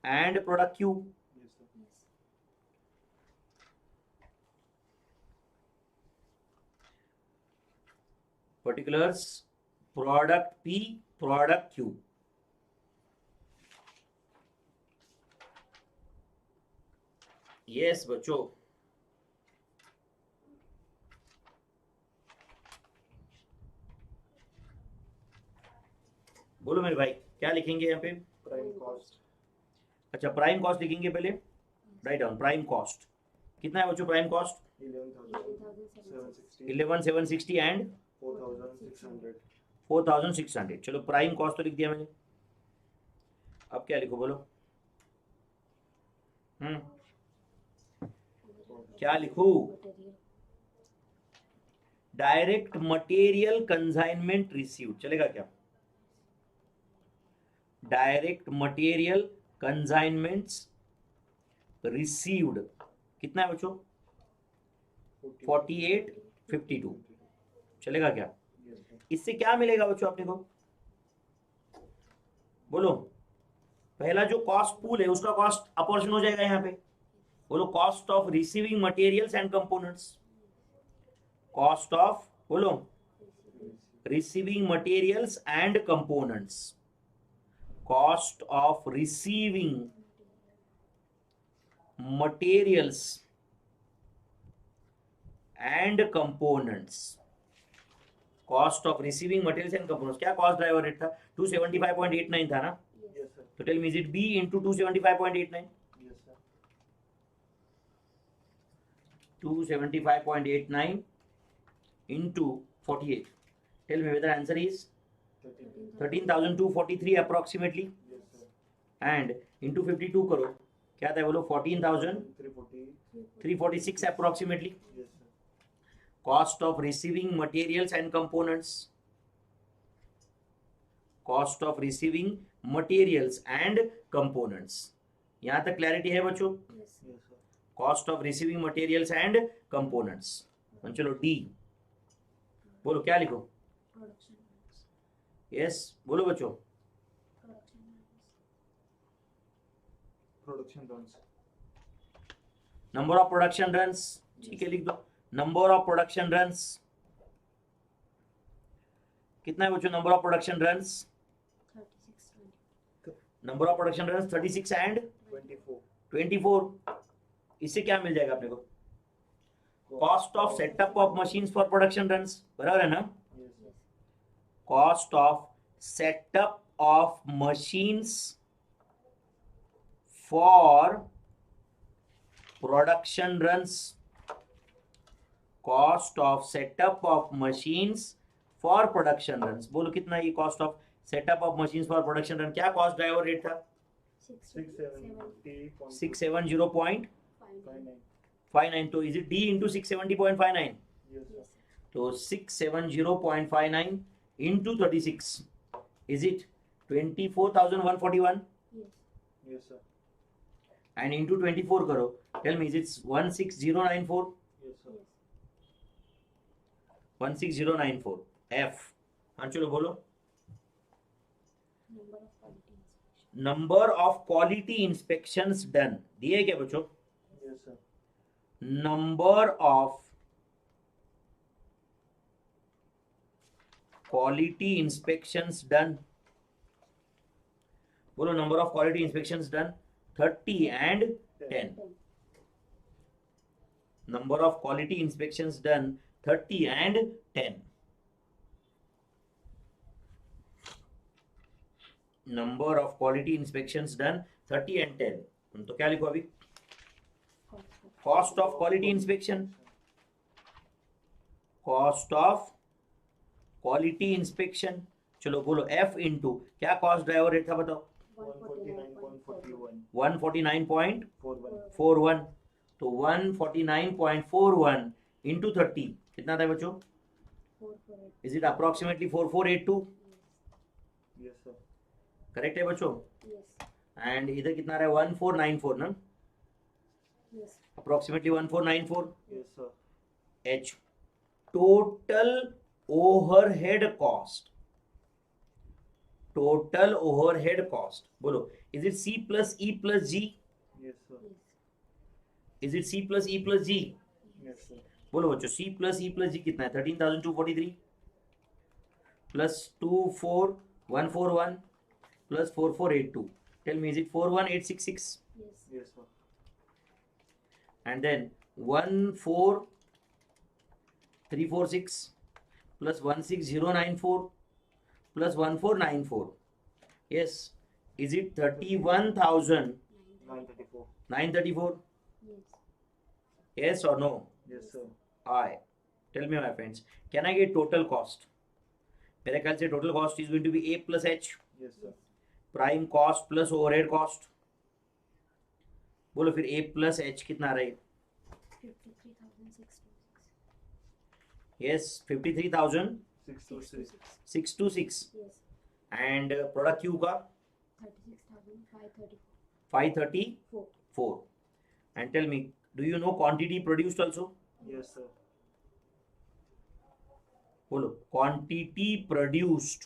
and product Q, Yes, sir. Particulars product P product Q, yes बच्चों। बोलो मेरे भाई क्या लिखेंगे यहाँ पे, Prime cost. अच्छा प्राइम कॉस्ट लिखेंगे पहले, राइट डाउन प्राइम कॉस्ट कितना है बच्चों, प्राइम कॉस्ट 11,760. 11,760 एंड 4,600. 4,600, चलो प्राइम कॉस्ट तो लिख दिया मैंने, अब क्या लिखो बोलो, क्या लिखूं, डायरेक्ट मटेरियल कंसाइनमेंट रिसीव्ड, चलेगा क्या, डायरेक्ट मटेरियल कंसाइनमेंट्स रिसीव्ड कितना है बच्चों, 4852 चलेगा क्या? Yes, sir. इससे क्या मिलेगा बच्चों अपने को? बोलो। पहला जो कॉस्ट पूल है उसका कॉस्ट अपॉर्चन हो जाएगा यहाँ पे। बोलो cost of receiving materials and components. Cost of बोलो receiving materials and components. Cost of receiving materials and components. Cost of receiving materials and components क्या कॉस्ट ड्राइवर रेट था? 275.89 था ना? Yes, sir. तो tell me is it B into 275.89? Yes, sir. 275.89 into 48. Tell me whether answer is 13,243 approximately, Yes, sir. and into 52 करो क्या था बोलो 14,346 340. approximately. Yes, sir. Cost of receiving materials and components. Cost of receiving materials and components. यहाँ तक clarity है बच्चों? Yes, sir. Cost of receiving materials and components. चलो D बोलो क्या लिखो? यस बोलो बच्चों। Production runs. Number of production runs ठीक है लिख दो। नंबर ऑफ प्रोडक्शन रन्स कितना है बच्चों? Number of production runs, number of production runs 36 and 24. 24। इससे क्या मिल जाएगा अपने को? Cost of setup of machines for production runs, बराबर है ना? Yes, sir. Cost of setup of machines for production runs. Cost of setup of machines for production runs. बोलो कितना ये cost of setup of machines for production run? क्या cost driver rate था? 670.59। तो is it D into 670.59? Yes, sir. तो 670.59 into 36 is it 24,141 Yes, sir. And into 24 करो। Tell me is it 16094? Yes, sir. 16094 F. हाँ चलो बोलो। Number of quality inspections done दिए क्या बच्चों? Yes, sir. Number of quality inspections done. बोलो number of quality inspections done 30 and 10। Number of quality inspections done 30 and 10। Number of quality inspections done 30 and 10। तो क्या लिखो अभी? Cost of quality inspection. Cost of quality inspection चलो बोलो F into क्या cost driver rate था बताओ? 149.41. 149.41। 41. तो 149.41 इंटू 30 कितना था बच्चों? Is it approximately 4482? Yes, sir. Correct है बच्चों? एंड इधर कितना रहा है? 1494 ना? Approximately 1494। Yes, sir. H total overhead cost. Total overhead cost बोलो is it C plus E plus G? Yes, sir. Is it C plus E plus G? Yes, sir. बोलो बच्चों सी प्लस ई प्लस जी कितना है? 13,243 plus 24141 plus 4482। Tell me is it 41866? Yes, sir. and then 14346 plus 16094 plus 1494. Yes, is it 31,934? 934. Yes or no? Yes, sir. I tell me my friends, can I get total cost? मेरे ख्याल से total cost is going to be A plus H, Yes, sir. prime cost plus overhead cost. बोलो फिर A plus H कितना रहे? 53,626. Yes, 53,626 626. Yes. and product Q का 36,534. 534. And tell me, do you know quantity produced also? Yes, sir. बोलो quantity produced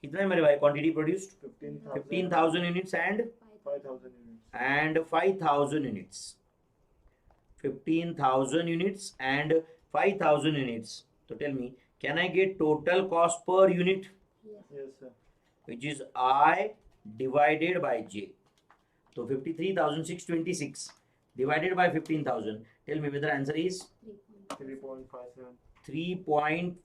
कितना है मेरे भाई quantity produced 15,000 units and 5,000 units. 5,000 units 15,000 units and 5,000 units so tell me can I get total cost per unit Yes. Yes, sir. which is I divided by J so 53,626 divided by 15,000 tell me whether answer is 3.57. 3.57.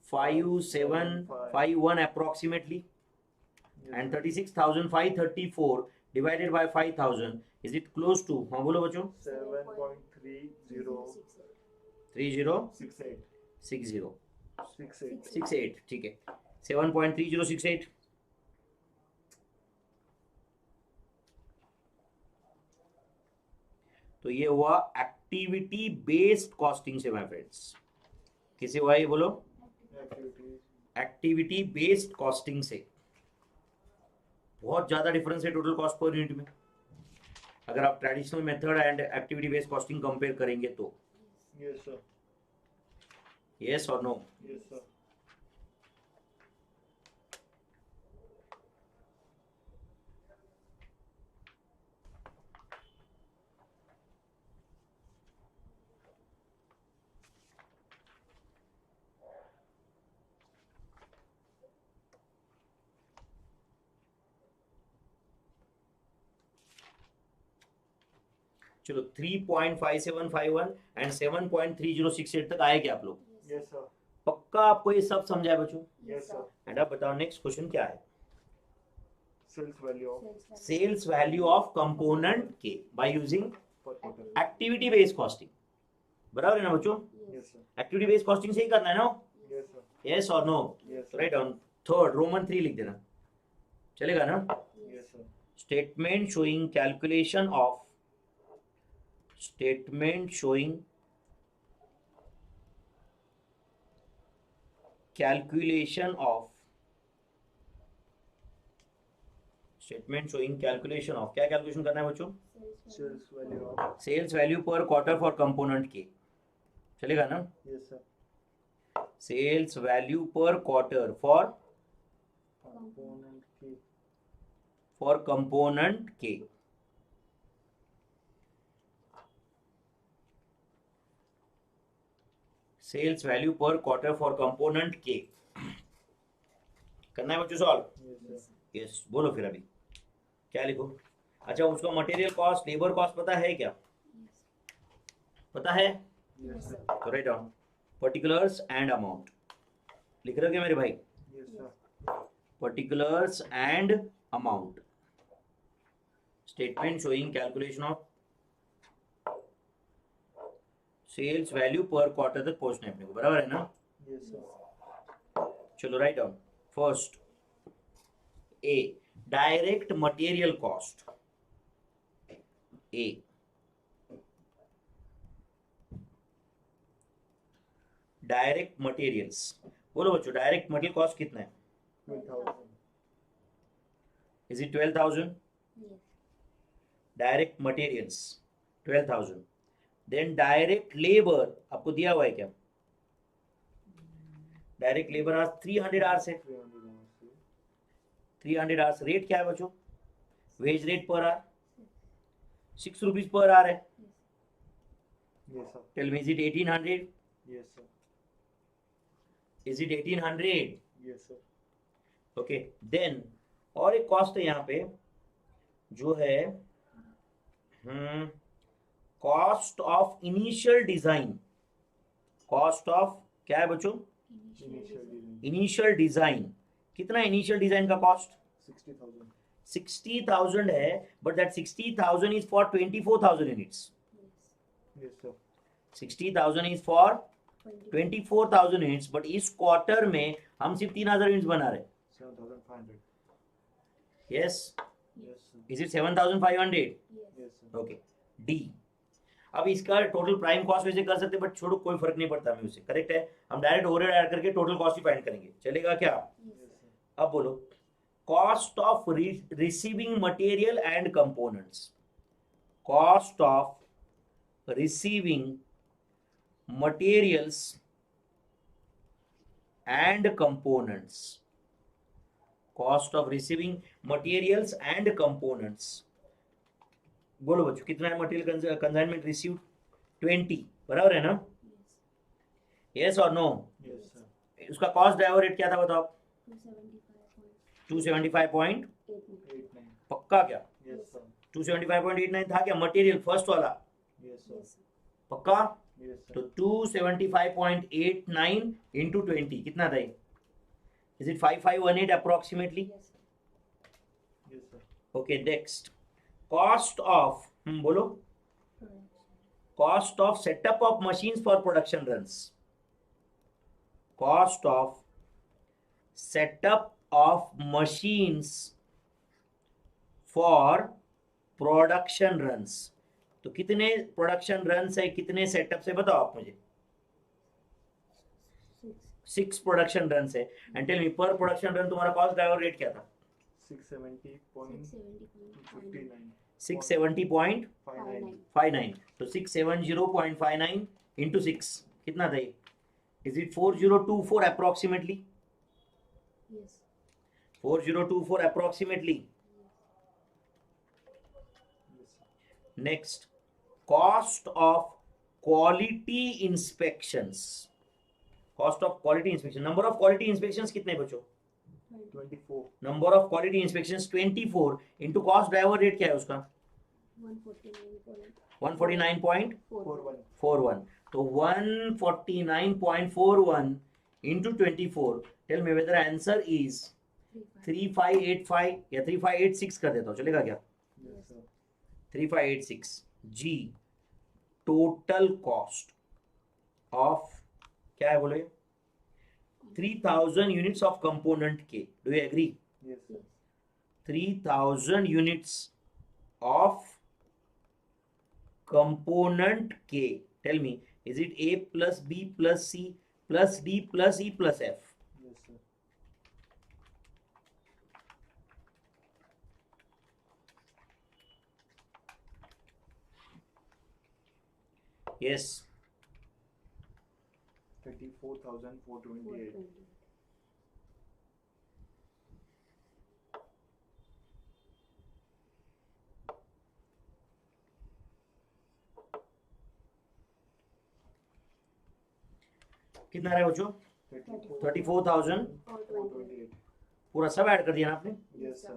3.5751 approximately Yes, and sir. 36,534 divided by 5,000 is it close to हाँ बोलो बच्चों 7.3068. 3060 68. 68 ठीक है 7.3068 तो ये हुआ activity based costing से my friends किसे हुआ ये बोलो Activities. एक्टिविटी बेस्ड कॉस्टिंग से बहुत ज्यादा डिफरेंस है टोटल कॉस्ट पर यूनिट में अगर आप traditional method and activity based costing compare करेंगे तो Yes, sir. यस और नो Yes, sir. चलो 3.5751 एंड 7.3068 तक आए क्या आप लोग Yes, sir. पक्का आपको ये सब समझा है बच्चों Yes, sir. एंड आप बताओ नेक्स्ट क्वेश्चन क्या है Sales value of sales value of component के by using per quarter. Activity based costing बराबर है ना बच्चों Yes, sir. Activity based costing से ही करना है ना Yes, sir. यस और no Yes, sir. Write down third Roman 3 लिख देना चलेगा ना Yes, sir. Statement showing calculation of statement showing calculation of statement showing calculation of क्या कैलकुलेशन करना है बच्चों Sales value of. Sales value per quarter for component के चलेगा ना Yes, sir. Sales value per quarter for Component key. Component के sales value per quarter for component के करना है बच्चों सॉल्व Yes, sir. यस बोलो फिर अभी क्या लिखो अच्छा उसका मटेरियल कॉस्ट लेबर कॉस्ट पता है क्या पता है Yes, sir. तो right down particulars and amount लिख रहे हो क्या मेरे भाई Yes, sir. Particulars and amount statement showing calculation of sales value per quarter तक पहुंचना है अपने को बराबर है ना Yes, sir. चलो right down first A direct material cost A direct materials बोलो बच्चों डायरेक्ट मटेरियल कॉस्ट कितना है 12,000. Is it 12,000 Yes. Direct materials 12,000 then direct labour आपको दिया हुआ है क्या डायरेक्ट लेबर आज 300 आवर्स है 300 hours. 300 आवर्स रेट क्या है बच्चों wage rate per hour 6 rupees per hour है Yes, sir. Tell me is it 1800 Yes, sir. Is it 1800 Yes, sir. Okay then और एक कॉस्ट है यहाँ पे जो है cost of initial design cost of क्या है बच्चों Initial dealing. इनिशियल डिजाइन कितना इनिशियल डिजाइन का कॉस्ट 60,000. 60,000 है but that 60,000 is for 24,000 units Yes. Yes, sir. 60,000 is for 20. 24,000 units but इस क्वार्टर में हम सिर्फ 3,000 यूनिट्स बना रहे 7,500. Yes Yes, sir. Is it 7,500 Yes. Yes, sir. Okay D अब इसका टोटल प्राइम कॉस्ट वैसे कर सकते बट छोड़ो कोई फर्क नहीं पड़ता हमें उससे करेक्ट है हम डायरेक्ट ओवरहेड ऐड करके टोटल कॉस्ट ही फाइंड करेंगे चलेगा क्या Yes. Yes, sir. अब बोलो cost of receiving material and components cost of receiving materials and components. Cost of receiving materials and components. बोलो बच्चों कितना है मटेरियल कंसाइनमेंट रिसीव्ड 20 बराबर है ना? यस और नो? Yes, sir. उसका कॉस्ट ड्राइवर रेट क्या था बताओ? 275.89 89. पक्का क्या? Yes, sir. 275.89 था क्या मटेरियल फर्स्ट वाला? Yes, sir. पक्का? Yes, तो sir. 275.89 इंटू 20 कितना था? Is it 5518 approximately? Yes, sir. Okay next cost of बोलो cost of setup of machines for production runs. Cost of setup of machines for production runs. तो कितने production runs है कितने setup है बताओ आप मुझे. 6 प्रोडक्शन रन्स है एंड टेल मी पर प्रोडक्शन रन तुम्हारा कॉस्ट ड्राइवर रेट क्या था? 670.59. 670.59. तो 670.59 इंटू 6 कितना था ये? Is it 4024 approximately? 4024 approximately. Yes, sir. Next cost of quality inspections. Cost of quality inspection. Number of quality inspections कितने बच्चों? 24. Number of quality inspections 24 into cost driver rate क्या है उसका? 149.41. तो 149.41 into 24. Tell me whether answer is 3585 या 3586 कर देता हूँ चलेगा क्या? Yes, sir. 3586 G total cost of क्या है बोले 3000 यूनिट्स ऑफ कंपोनेंट के. Do you agree? Yes, sir. 3000 units of component के. Tell me is it A plus B plus C plus D plus E plus F? Yes, sir. Yes 34,428. कितना रहा बच्चों? 34,428 पूरा सब ऐड कर दिया ना आपने? Yes, sir.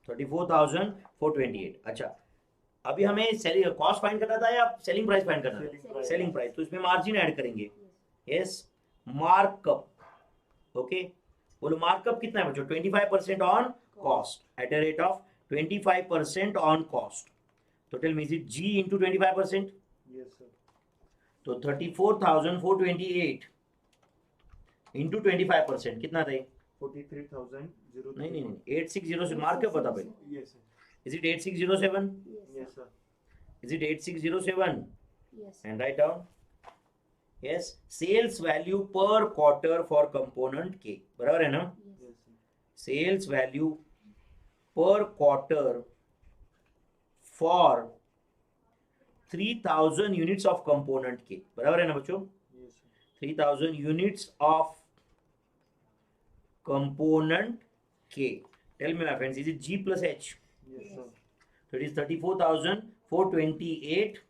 34,428. अच्छा अभी हमें सेलिंग कॉस्ट फाइंड करना था या सेलिंग प्राइस फाइंड करना Selling था? price. Selling price. तो इसमें मार्जिन ऐड करेंगे. Yes markup. ओके बोलो मार्कअप कितना है बच्चों? 25% on cost at a rate of 25% on cost. तो tell me is it G into 25%? Yes, sir. तो 34,428 इंटू 25% कितना था? 43,000. नहीं 8606 मार्कअप बता पहले. Yes, sir. Is it 8607? Yes, sir. Is it 8607? And write down. Yes, sales value per quarter for component K. बराबर है ना? Yes, sir. Sales value per quarter for 3000 units of component K. बराबर है ना बच्चों? Yes, sir. 3000 units of component K. Tell me my friends, is it G plus H? Yes, sir. So it is 34,428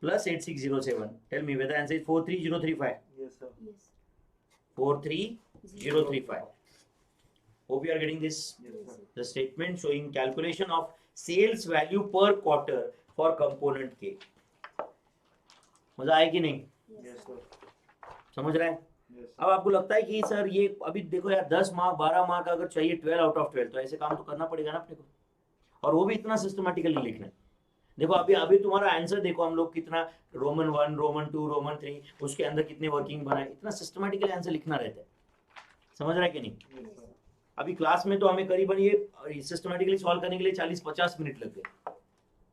plus 8607. Tell me whether answer is 43035. Yes, sir. 43035. Hope you are getting this. Yes, sir. The statement showing calculation of sales value per quarter for component K. मजा आया कि नहीं? Yes, sir. समझ रहा है? Yes, अब आपको लगता है कि सर ये अभी देखो यार 10 मार्क 12 मार्क अगर चाहिए 12 आउट ऑफ 12 तो ऐसे काम तो करना पड़ेगा ना अपने को. और वो भी इतना सिस्टमैटिकली लिखना है. देखो अभी तुम्हारा आंसर देखो हम लोग कितना रोमन 1 रोमन 2 रोमन 3 उसके अंदर कितने वर्किंग बनाए इतना सिस्टमैटिकली आंसर लिखना रहता है. समझ रहा है कि नहीं? Yes, sir. अभी क्लास में तो हमें करीबन ये सिस्टमैटिकली सॉल्व करने के लिए 40-50 मिनट लग गए.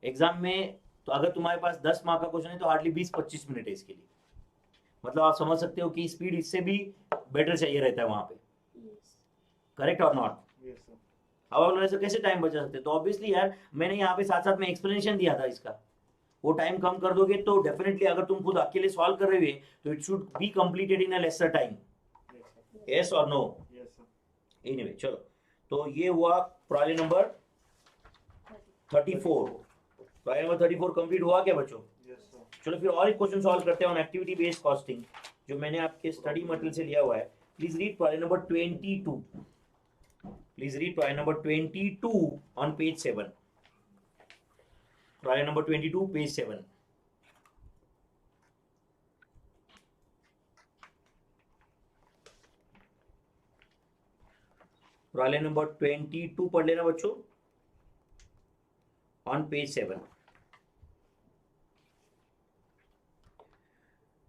एग्जाम में तो अगर तुम्हारे पास 10 मार्क का क्वेश्चन है तो हार्डली 20-25 मिनट है इसके लिए. मतलब आप समझ सकते हो कि स्पीड इससे भी बेटर चाहिए रहता है वहां पे. करेक्ट और नॉट? Yes, sir. अब आप लोग ऐसे कैसे टाइम बचा सकते हैं? तो ऑब्वियसली यार मैंने यहाँ पे साथ साथ में एक्सप्लेनेशन दिया था इसका वो टाइम कम कर दोगे तो डेफिनेटली अगर तुम खुद अकेले सॉल्व कर रहे हो तो it should be completed in a lesser time. Yes, yes sir. और नो? Yes, sir. एनीवे चलो, तो ये हुआ problem number 34. Problem number 34 complete हुआ क्या बच्चों? Yes, sir. चलो फिर और एक क्वेश्चन सॉल्व करते हैं ऑन एक्टिविटी बेस्ड कॉस्टिंग, जो मैंने आपके स्टडी मटेरियल से लिया हुआ है. Please read problem number 22. Please read problem number 22 on page 7. Problem number 22 page 7. Problem number 22 पढ़ लेना बच्चों ऑन पेज 7.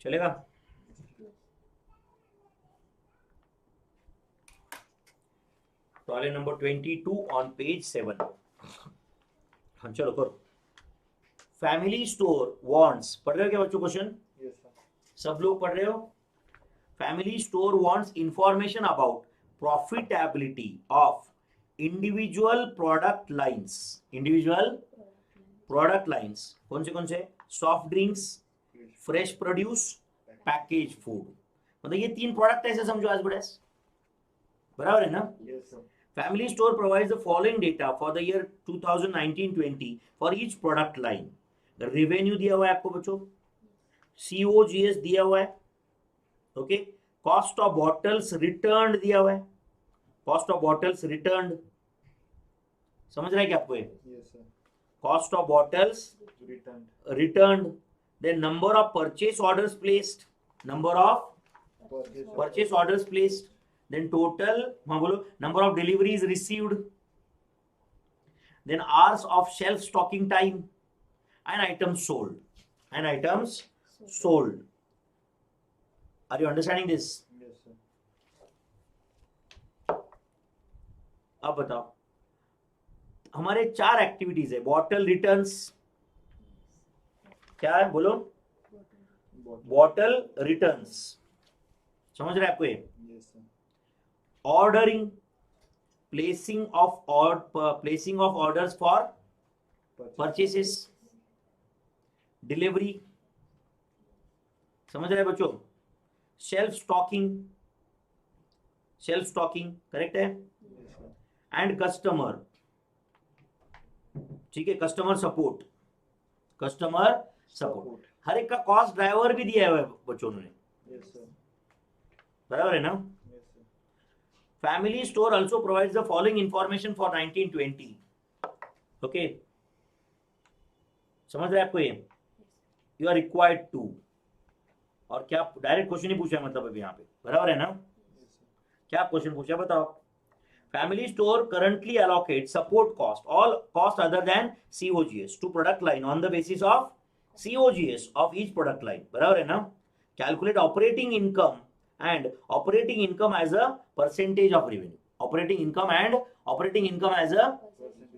चलेगा? Problem number 22 on page 7. हाँ चलो करो. फैमिली स्टोर वांट्स, पढ़ रहे हो क्या बच्चों क्वेश्चन? Yes, sir. सब लोग पढ़ रहे हो? Family store wants information about profitability of individual product lines. Individual product lines कौन से? Soft drinks, fresh produce, package food. मतलब ये 3 प्रोडक्ट ऐसे समझो एज गुड एज. बराबर है ना? Yes, sir. Family store provides the following data for the year 2019-20 for each product line. Revenue दिया हुआ है आपको बच्चों, COGS दिया हुआ है, okay. Cost of bottles return दिया हुआ है, कॉस्ट ऑफ बॉटल्स रिटर्न. समझ रहा है क्या आपको ये? Yes, sir. Cost of bottles Returned. Return. Then number of purchase orders placed, number of purchase orders placed, then total, हाँ बोलो, number of deliveries received, then hours of shelf stocking time, and items sold, and items sold. Are you understanding this? Yes, sir. अब बताओ, हमारे 4 activities है. Bottle returns, क्या है बोलो? Bottle returns. समझ रहे हैं आपको ये? Yes, sir. Ordering, placing of orders for purchases, delivery. समझ रहे हैं बच्चों? शेल्फ स्टॉकिंग करेक्ट है. Yes, sir. एंड कस्टमर, ठीक है, कस्टमर सपोर्ट. हर एक का कॉस्ट ड्राइवर भी दिया हुआ है बच्चों ने. Yes, sir. बराबर है ना? Yes, sir. Family store also provides the following information for 1920. ओके, समझ रहे हैं आपको ये? You are required to. और क्या डायरेक्ट क्वेश्चन ही पूछा है मतलब अभी यहाँ पे, बराबर है ना? Yes, sir. क्या क्वेश्चन पूछा बताओ? Family store currently allocate support cost, all cost other than COGS to product line on the basis of COGS of each product line. बराबर है ना? Calculate operating income and operating income as a percentage of revenue. Operating income as a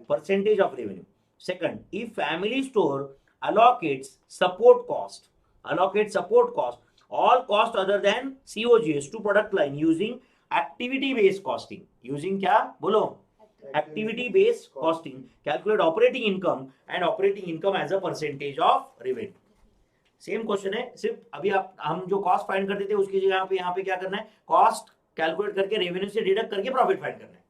percentage of revenue. Second, if family store allocates support cost, all cost other than COGS to product line using activity based costing. Using क्या बोलो? Activity based costing. Calculate operating income and operating income as a percentage of revenue. Same question है, सिर्फ अभी हम जो cost find करते थे उसकी जगह पे यहाँ पे क्या करना है? कॉस्ट कैलकुलेट करके रेवेन्यू से डिडक्ट करके प्रॉफिट फाइंड करना है.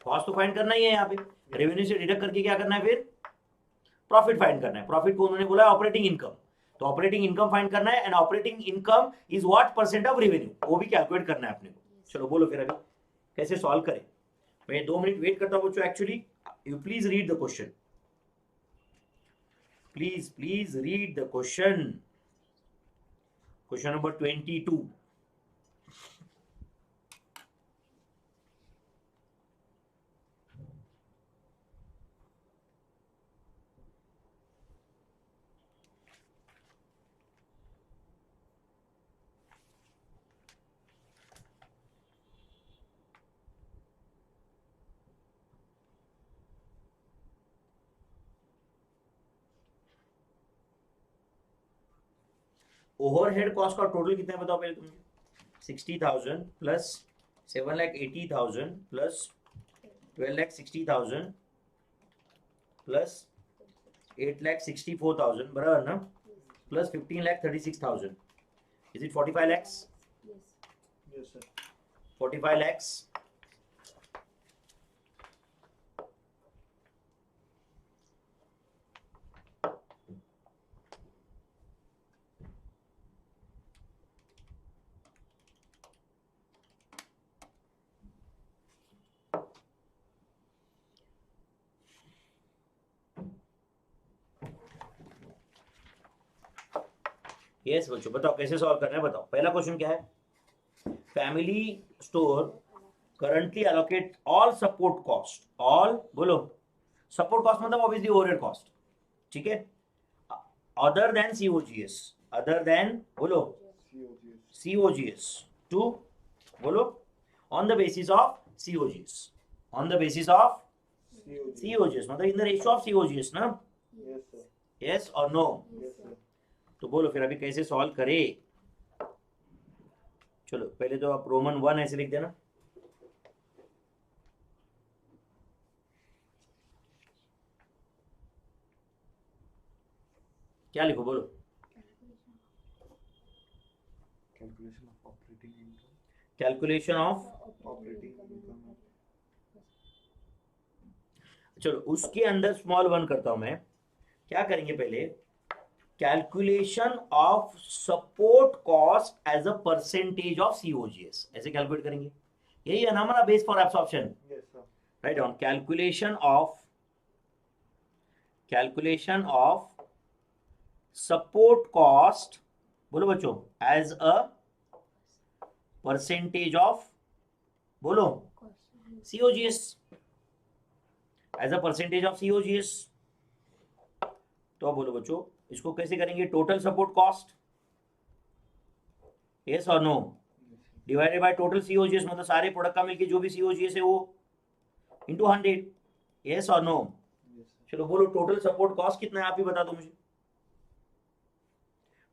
कॉस्ट तो फाइंड करना ही है यहाँ पे, रेवेन्यू से डिडक्ट करके क्या करना है? फिर प्रॉफिट फाइंड करना है. प्रॉफिट को उन्होंने बोला है ऑपरेटिंग इनकम, तो ऑपरेटिंग इनकम फाइंड करना है. And operating income is what percent of revenue, वो भी कैलकुलेट करना है अपने को. चलो बोलो फिर अभी कैसे सॉल्व करें. मैं 2 मिनट वेट करता हूँ बच्चों. Actually you please read the question. Please read the question. Question number 22. Overhead cost का टोटल कितना है बताओ पहले तुम. 60,000 प्लस 7,80,000 प्लस 12,60,000 प्लस 8,64,000 बराबर ना, Yes. Plus 15,36,000, is it 45 lakhs? Yes. Yes, sir. 45 lakhs. Yes बच्चों, बताओ कैसे सॉल्व करना है, बताओ। पहला क्वेश्चन क्या है? Family store currently allocate all support cost, all बोलो, सपोर्ट कॉस्ट मतलब ऑब्वियसली ओवरहेड कॉस्ट, ठीक है, other than COGS, other than बोलो COGS. COGS टू बोलो on the basis of COGS, on the basis of COGS. COGS मतलब इन the ratio of COGS ना, Yes, sir. Yes और no? Yes, sir. तो बोलो फिर अभी कैसे सॉल्व करे। चलो पहले तो आप रोमन 1 ऐसे लिख देना, क्या लिखो बोलो? Calculation of operating income. Calculation of, Operating income. चलो उसके अंदर स्मॉल 1 करता हूं मैं। क्या करेंगे पहले? Calculation of support cost as a percentage of COGS, ऐसे कैलकुलेट करेंगे। यही है ना हमारा base for absorption. Yes, sir. Right on calculation of support cost बोलो बच्चों एज अ परसेंटेज ऑफ बोलो COGS, as a percentage of COGS। तो बोलो बच्चों इसको कैसे करेंगे? टोटल सपोर्ट कॉस्ट, यस और no, Yes, sir. Divided by total COGS मतलब सारे प्रोडक्ट का मिलके जो भी COGS है वो इंटू 100, यस और नो? Yes, sir. चलो बोलो टोटल सपोर्ट कॉस्ट कितना है, आप ही बता दो मुझे।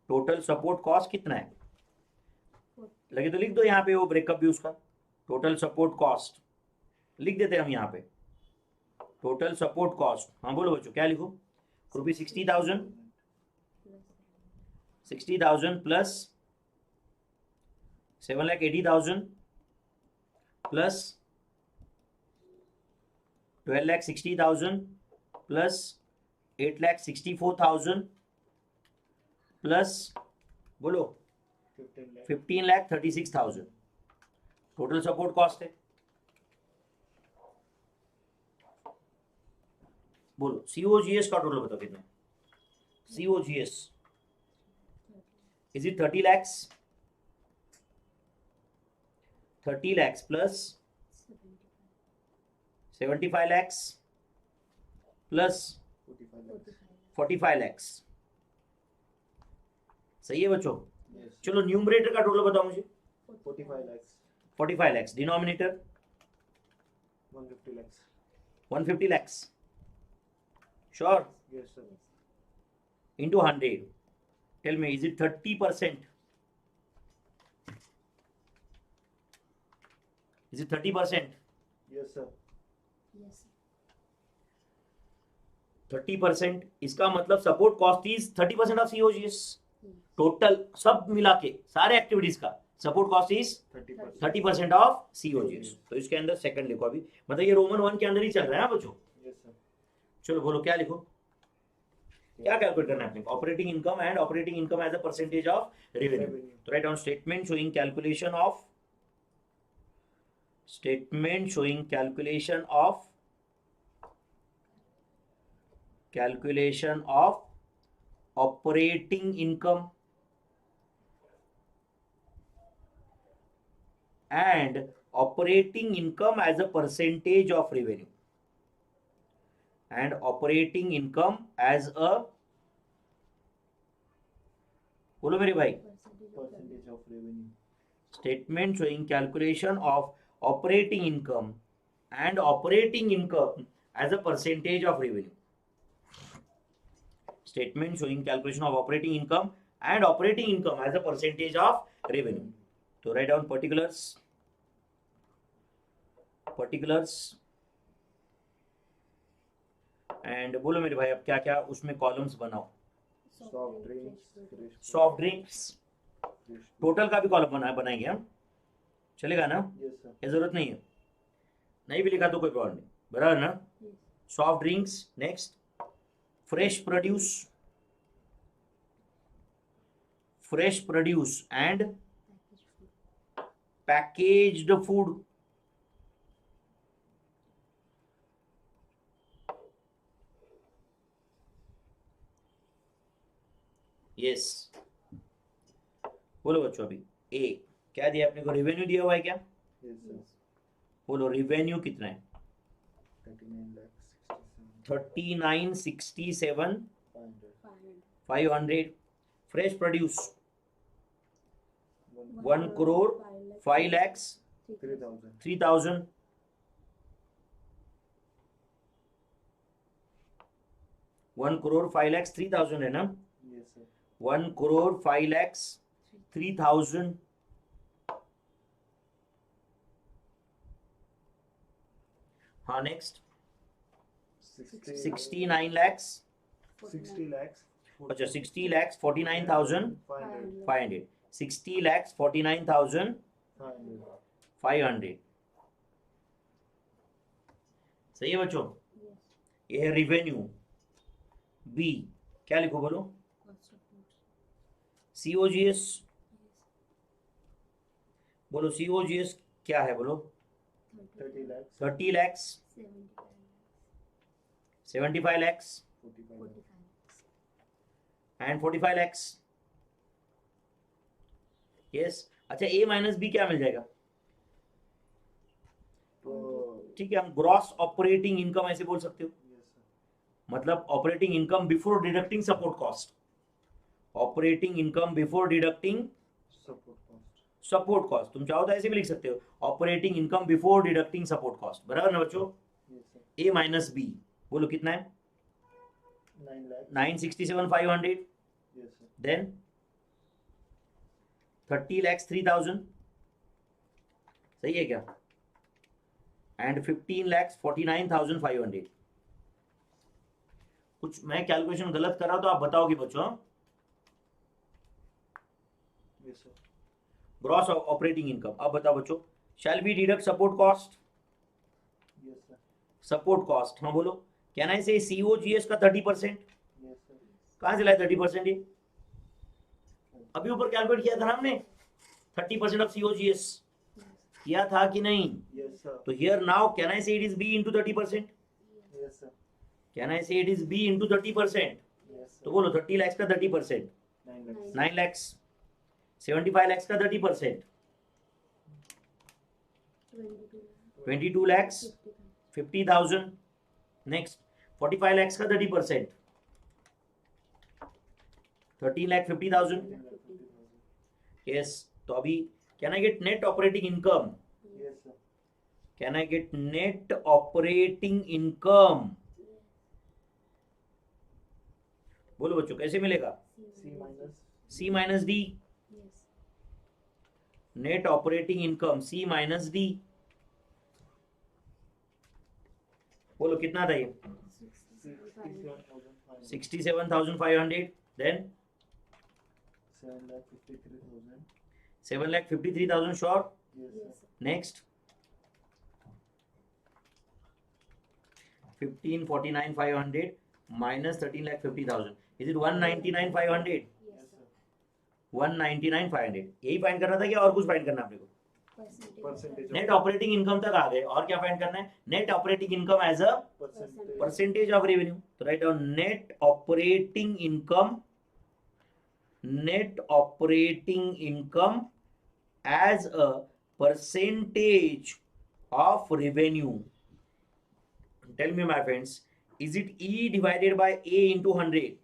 टोटल सपोर्ट कॉस्ट कितना है? लगे तो लिख दो यहाँ पे, वो ब्रेकअप भी उसका। टोटल सपोर्ट कॉस्ट लिख देते हैं हम यहाँ पे, टोटल सपोर्ट कॉस्ट। हाँ बोलो बच्चों क्या लिखो? Rupees 60,000, 60,000 plus 7,80,000 plus 12,60,000 plus 8,64,000 plus बोलो 15 lakh. 15,36,000 टोटल सपोर्ट कॉस्ट है। बोलो COGS का टोटल बताओ कितना है? COGS is it 30 lakhs? 30 lakhs plus 75 lakhs plus 45 lakhs. 45 lakhs, सही है बच्चों? Yes, sir. चलो न्यूमरेटर का टोटल बताओ मुझे। 45 lakhs. 45 lakhs, denominator 150 lakhs. 150 lakhs, sure? Yes, sir. into 100, tell me is it 30%? Is it 30%? Yes, sir. Yes. 30%, इसका मतलब support cost is 30% of COGS, total सब मिला के सारे एक्टिविटीज का support cost is 30%. 30% of COGS। तो इसके अंदर सेकंड लिखो अभी, मतलब ये रोमन 1 के अंदर ही चल रहा है ना बच्चों। Yes, sir. चलो बोलो क्या लिखो, क्या कैलकुलेट करना है अपने? Operating income and operating income as a percentage of revenue. Revenue. तो right on statement showing calculation of operating income and operating income as a percentage of revenue, and operating income as a बोलो मेरे भाई, Percentage of revenue. statement showing calculation of operating income and operating income as a percentage of revenue. Statement showing calculation of operating income and operating income as a percentage of revenue. So write down particulars. And बोलो मेरे भाई अब क्या क्या उसमें columns बनाओ। Soft drinks, fresh soft drinks fresh total का भी कॉलम बनाएंगे हम, चलेगा ना? Yes, sir. ये जरूरत नहीं है, नहीं भी लिखा तो कोई प्रॉब्लम नहीं, बराबर ना? Soft drinks, next fresh produce and packaged food. Yes, बोलो बच्चों अभी ए क्या दिया अपने को, रेवेन्यू दिया हुआ है क्या? Yes, sir. बोलो रेवेन्यू कितना है? 39,67,500. 39,67,500। Fresh produce 1 crore 5 lakhs 3,000. 3,000। 1 crore 5 lakhs 3,000 है ना? Yes, sir. 1 crore 5 lakhs 3,000। हाँ नेक्स्ट 69 lakhs 60 lakhs. अच्छा 60 lakhs 49,500। 500. 60 lakhs 49,500। 500. सही है बच्चों, ये है रिवेन्यू। बी क्या लिखो बोलो, COGS। बोलो COGS क्या है बोलो? 30 lakhs. 30 lakhs 75 lakhs 45 lakhs. And 45 lakhs। Yes, अच्छा A माइनस बी क्या मिल जाएगा? तो ठीक है, हम ग्रॉस ऑपरेटिंग इनकम ऐसे बोल सकते हो, yes, sir. मतलब operating income before deducting support cost. Operating income before deducting Support cost. Support cost, तुम चाहो तो ऐसे भी लिख सकते हो, operating income before deducting support cost, बराबर ना बच्चों? Yes, sir. A minus B बोलो कितना है? 9 lakhs. 967,500। Yes, sir. Then 30 lakhs 3,000, सही है क्या? And 15 lakhs 49,500। कुछ मैं कैलकुलेशन गलत कर रहा हूं तो आप बताओगे बच्चों। Yes, sir. Gross operating income, अब बताओ बच्चों, shall we deduct support cost? Yes, sir. Support cost, हाँ बोलो, कैन आई से COGS का 30%? Yes, sir. कहां से लाए 30%? ये अभी ऊपर कैलकुलेट किया था ना हमने, 30% ऑफ COGS किया था कि नहीं? Yes, sir. तो here now can I say it is B into 30%? Yes, sir. Can I say it is B into 30%? Yes, sir. तो बोलो 30 lakhs का 30%, 9 lakhs. 9 lakhs। 75 lakhs का 30%, 22 lakhs 50,000। नेक्स्ट 45 lakhs का 30%, 13 lakh 50,000। 13 lakh 50,000. यस, तो अभी can I get net operating income? Yes, sir. Can I get net operating income? बोलो बच्चों कैसे मिलेगा? C minus. C minus D, net operating income C minus D. बोलो कितना था ये? 67,500. 67,500। Then 7,53,000. 7,53,000 sure. Yes, sir. Next 15,49,500 minus 13,50,000, is it 199,500? Yes, sir. 199,500 यही find करना था क्या और कुछ फाइंड करना है अपने को? Percentage net of operating income तक आ गए, और क्या फाइंड करना है? Net operating income as a percentage. Percentage of revenue, तो right down net operating income, net operating income as a percentage of revenue. Tell me my friends, is it E divided by A into 100?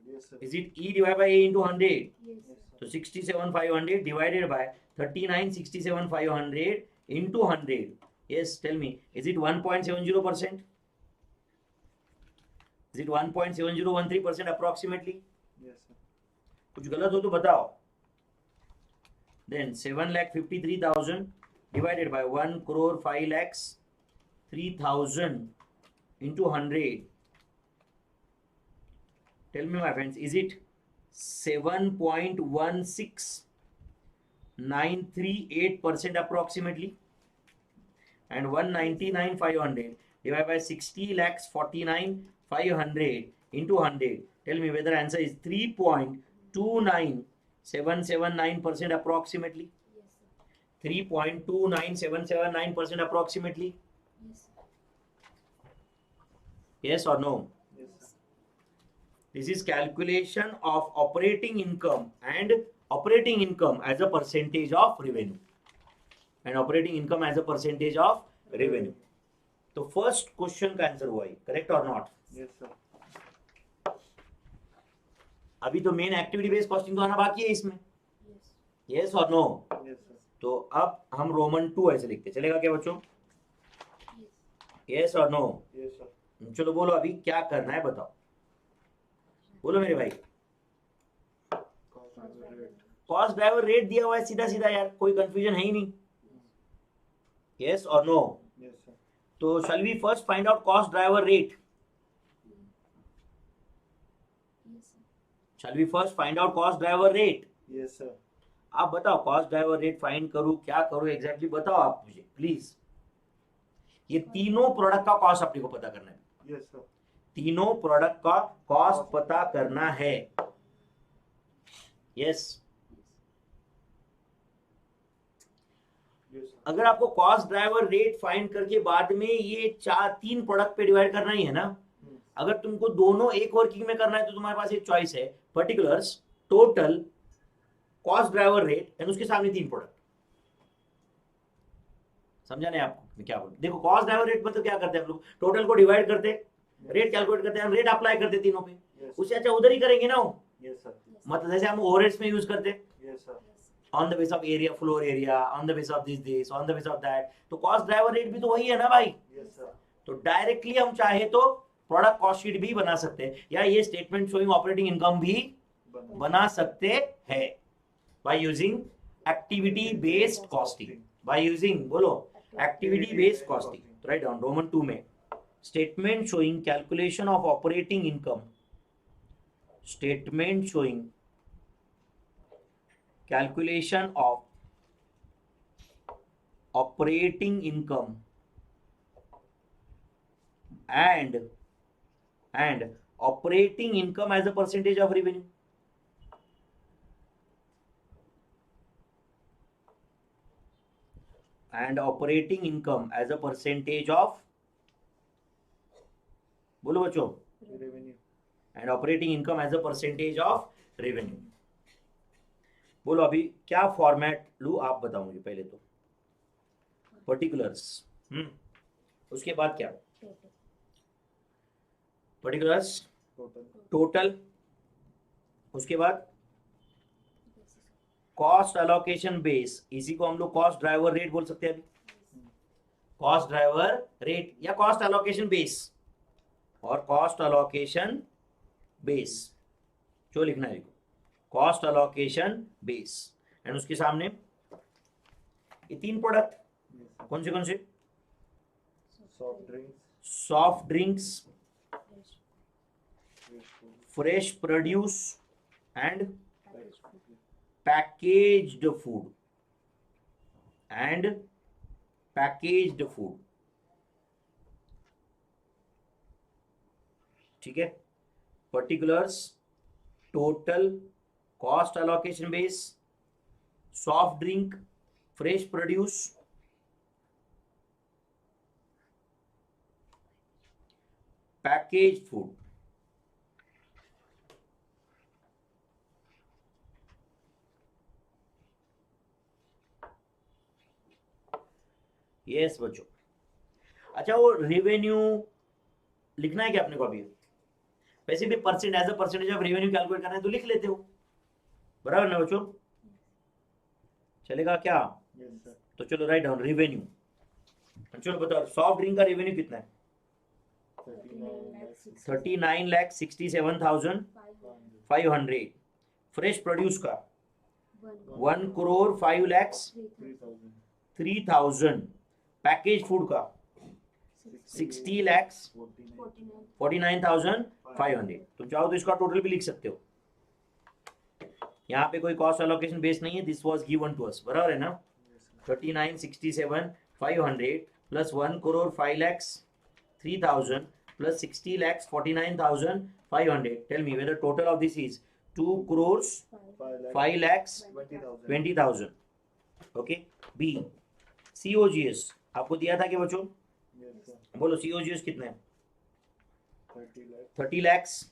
Yes, sir. Is it E divided by A into 100? Yes, sir. So 67,500 divided by 39,67,500 into 100. Yes, tell me, is it 1.70%? Is it 1.7013% approximately? Yes, sir. कुछ गलत हो तो बताओ। Then 7,53,000 divided by 1 crore 5 lakhs 3000 into 100. Tell me, my friends, is it 7.16938% approximately? And 199,500 divided by 60 lakhs 49,500 into 100. Tell me whether answer is 3.29779% approximately. Yes, sir. 3.29779% approximately. Yes, sir. Yes or no? Yes, sir. This is calculation of operating income and operating income as a percentage of revenue. And operating income as a percentage of revenue. तो first question का answer हुआ है, correct और not? Yes, sir. अभी तो main activity based costing तो आना बाकी है इसमें. Yes. यस और नो? Yes, sir. तो अब हम रोमन 2 ऐसे लिखते, चलेगा क्या बच्चों? Yes. यस और नो? Yes, sir. चलो बोलो अभी क्या करना है बताओ, बोलो मेरे भाई. Cost driver rate. Cost driver rate दिया हुआ है सीधा सीधा यार, कोई कंफ्यूजन है ही नहीं. यस और नो? Yes, sir. तो shall we first find out cost driver rate? Yes, sir. Shall we first find out cost driver rate? Yes, sir. आप बताओ कॉस्ट ड्राइवर रेट फाइंड करूं क्या करूं एग्जैक्टली बताओ आप मुझे प्लीज. ये तीनों प्रोडक्ट का कॉस्ट अपने को पता करना है. Yes, sir. तीनों प्रोडक्ट का कॉस्ट पता करना है. यस. Yes, sir. अगर आपको कॉस्ट ड्राइवर रेट फाइंड करके बाद में ये तीन प्रोडक्ट पे डिवाइड करना ही है ना. अगर तुमको दोनों एक वर्किंग में करना है तो तुम्हारे पास एक चॉइस है, particulars, total, cost driver rate and उसके सामने तीन प्रोडक्ट. समझा नहीं आपको मैं क्या बोलूं? देखो कॉस्ट ड्राइवर रेट मतलब क्या करते हैं हम लोग, टोटल को डिवाइड करते, रेट कैलकुलेट करते हैं, हम रेट अप्लाई करते तीनों पे. Yes, उससे अच्छा उधर ही करेंगे ना वो. yes, sir. Yes. मतलब जैसे हम ओवरहेड्स में यूज करते, Yes, sir. Yes. On the base of area, floor area, on the base of this, on the base of that. तो कॉस्ट ड्राइवर रेट भी तो वही है ना भाई. Yes, sir. तो डायरेक्टली हम चाहे तो प्रोडक्ट कॉस्ट शीट भी बना सकते हैं या ये स्टेटमेंट शोइंग ऑपरेटिंग इनकम भी बना सकते हैं by using activity based costing. By using बोलो activity based costing. Write down Roman 2 में statement showing calculation of operating income. Statement showing calculation of operating income and operating income as a percentage of revenue. And operating income as a percentage of, बोलो बच्चों, Revenue. and operating income as a percentage of revenue. बोलो अभी क्या format लूं आप बताओ मुझे पहले तो. पर्टिकुलर्स, उसके बाद क्या? Total. Particulars, Total. टोटल, उसके बाद Yes, sir. Cost allocation base, इसी को हम लोग कॉस्ट ड्राइवर रेट बोल सकते हैं अभी. कॉस्ट ड्राइवर रेट या कॉस्ट अलोकेशन बेस और कॉस्ट अलोकेशन बेस जो लिखना है, कॉस्ट अलोकेशन बेस. एंड उसके सामने ये तीन प्रोडक्ट Yes, sir. कौन से? Soft drinks. Soft drinks, Fresh. Fresh food. Fresh produce and Packaged food. Packaged food. And packaged food. ठीक है. Particulars, total, cost allocation base, soft drink, fresh produce, packaged food. Yes बच्चों. अच्छा वो revenue लिखना है क्या अपने को अभी? वैसे भी percent as a percentage of revenue calculate करना है तो लिख लेते हो, बराबर ना बच्चों? चलेगा क्या? Yes, sir. तो चलो राइट डाउन रेवेन्यू. चलो बताओ सॉफ्ट ड्रिंक का रेवेन्यू कितना है? 39,67,500. फ्रेश प्रोड्यूस का 1,05,03,000. 3,000. पैकेज फूड का 60 lakhs 49 49,500। तो चाहो तो इसका टोटल भी लिख सकते हो। यहाँ पे कोई कॉस्ट एलोकेशन बेस नहीं है, this was given to us, बराबर है ना। 39,67,500 plus 1 crore 5,03,000 plus 60 lakhs 49,500। Tell me whether total of this is 2 crores 5 lakhs 20,000। Okay. B COGS आपको दिया था कि बच्चों, बोलो COGS कितने हैं? 30 lakhs,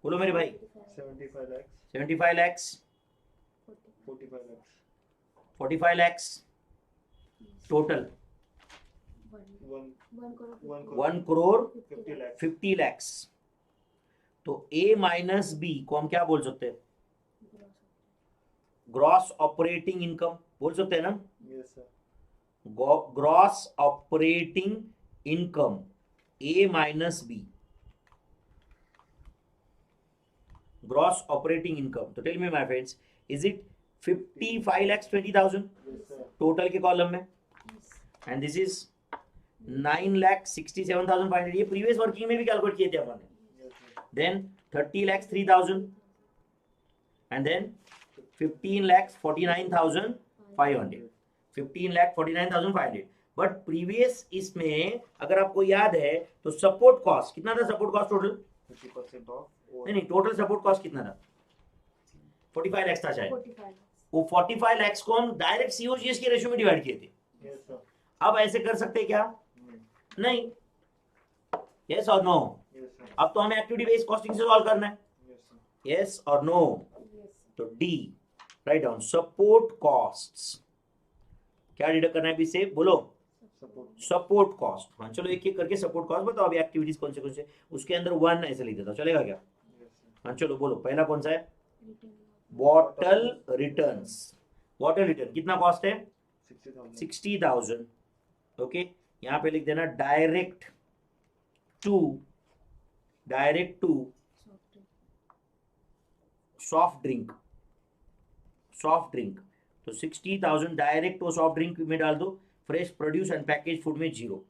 बोलो मेरे भाई। 75 lakhs 75 lakhs 45 lakhs 45 lakhs total 1 crore 50 lakhs 50 lakhs। तो A माइनस B को हम क्या बोल सकते हैं? ग्रॉस ऑपरेटिंग इनकम बोल सकते हैं ना। yes sir gross operating income A minus B, gross operating income. तो tell me my friends, is it 55,20,000 yes sir total के कॉलम में, एंड दिस इज 9,67,500। ये प्रीवियस वर्किंग में भी कैलकुलेट किए थे अपन ने। yes sir then 30,03,000 and then 15,49,500 15,49,500। But previous इसमें अगर आपको याद है तो सपोर्ट कॉस्ट कितना था? सपोर्ट कॉस्ट टोटल 50% off नहीं टोटल सपोर्ट कॉस्ट कितना था? 45 lakhs था शायद। 45 वो 45 lakhs को हम डायरेक्ट COGS के रेशियो में डिवाइड किए थे। yes sir अब ऐसे कर सकते हैं क्या? नहीं। यस और नो? yes sir अब तो हमें एक्टिविटी बेस्ड कॉस्टिंग से सॉल्व करना है। yes sir यस और नो? yes तो D write down support costs. क्या डिडक्ट करना है अभी से? बोलो। support support cost. हाँ चलो एक एक करके सपोर्ट कॉस्ट बताओ अभी एक्टिविटीज कौन से उसके अंदर 1 ऐसे लिख देता हूं, चलेगा क्या? yes sir हाँ चलो बोलो पहला कौन सा है? return bottle returns. Bottle return कितना कॉस्ट है? 60,000 60,000। ओके यहाँ पे लिख देना direct to soft drink soft drink. तो 60,000 डायरेक्ट वो सॉफ्ट ड्रिंक में डाल दो, fresh produce and package food में 0।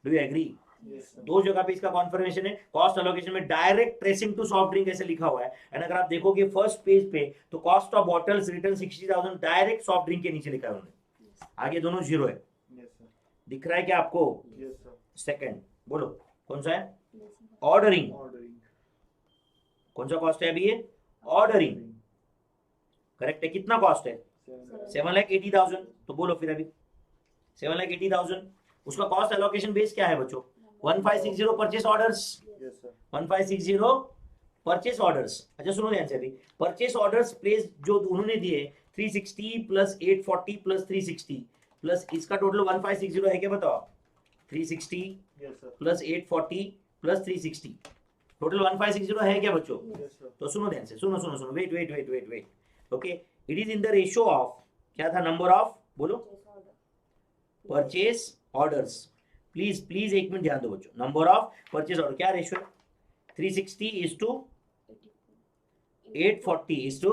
Do you agree? yes sir दो जगह पे इसका कॉन्फर्मेशन है। कॉस्ट एलोकेशन में direct tracing to soft drink ऐसे लिखा हुआ है, एंड अगर आप देखोगे फर्स्ट पेज पे तो cost of bottles return 60,000 direct soft drink के नीचे लिखा है उन्होंने, yes आगे दोनों 0 है। yes sir दिख रहा है क्या आपको? yes sir सेकंड बोलो कौन सा है? placing ordering. ordering कौन सा कॉस्ट है अभी ये? ऑर्डरिंग। करेक्ट है। कितना कॉस्ट है? 7,80,000। तो बोलो फिर अभी 7,80,000 उसका कॉस्ट एलोकेशन बेस क्या है बच्चों? 1560 purchase orders. yes sir 1560 purchase orders. अच्छा सुनो ध्यान से अभी परचेस ऑर्डर्स प्लेस जो उन्होंने दिए 360 प्लस 840 प्लस 360 प्लस इसका टोटल 1560 है क्या बताओ? 360 yes sir plus 840 plus 360 total 1560 है क्या बच्चों? yes sir तो सुनो ध्यान से, सुनो wait. Okay it is in the ratio of क्या था? नंबर ऑफ बोलो purchase order purchase orders. Please एक मिनट ध्यान दो बच्चों। नंबर ऑफ परचेस ऑर्डर क्या रेशियो है? 360 इज टू 840 इज टू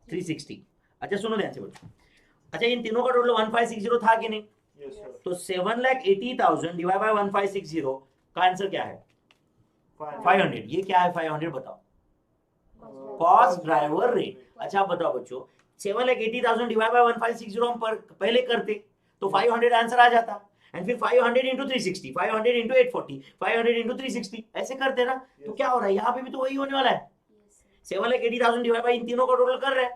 360। अच्छा सुनो ध्यान से बच्चों। अच्छा इन तीनों का टोटल 1560 था कि नहीं? yes sir तो 7,80,000 डिवाइड बाय 1560 का आंसर क्या है? 500। ये क्या है 500 बताओ? Cost driver rate. अच्छा आप बताओ बच्चों 7,80,000 डिवाइड बाय 1560 हम पहले करते तो 500 आंसर आ जाता, एंड फिर 500 इंटू 360 500 इंटू 840 500 इंटू 360 ऐसे करते ना। तो क्या हो रहा है यहाँ पे भी तो वही होने वाला है। yes sir 7,80,000 डिवाइड बाय इन तीनों का टोटल कर रहे हैं।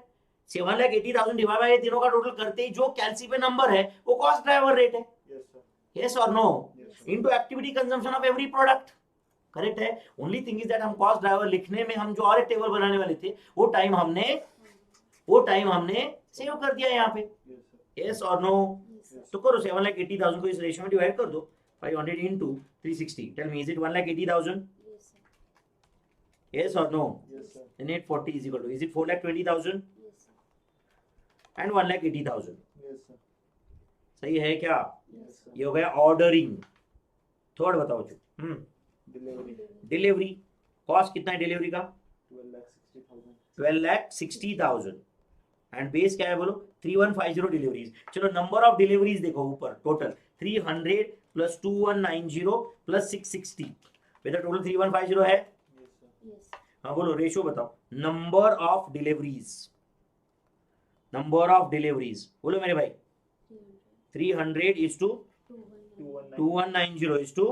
7,80,000 डिवाइड बाय तीनों का टोटल करते ही जो कैलसी पे नंबर है वो कॉस्ट ड्राइवर रेट है। yes sir यस और no? yes sir into activity consumption of every product. Correct है। ओनली थिंग इज दैट हम कॉस्ट ड्राइवर लिखने में हम जो और एक टेबल बनाने वाले थे वो टाइम हमने सेव कर दिया यहाँ पे। yes sir यस और नो? yes sir तो करो 7,80,000 को इस रेशियो में डिवाइड कर दो 500 into 360। Tell me is it 1,80,000? yes sir yes और no? yes sir Then 840 is equal to is it 4,20,000 yes sir and 1,80,000? yes sir सही है क्या? yes sir ये हो गया ऑर्डरिंग। थर्ड बताओ बच्चों। delivery delivery. कॉस्ट कितना है डिलीवरी का? 12,60,000 12,60,000 एंड बेस क्या है बोलो? 3,150 डिलीवरीज। चलो नंबर ऑफ डिलीवरीज देखो ऊपर total 300 plus 2190 plus 660 whether total 3150 है. Yes, sir. Yes. हाँ बोलो रेशियो बताओ. नंबर ऑफ डिलीवरीज बोलो मेरे भाई. 300 is to 2190 is to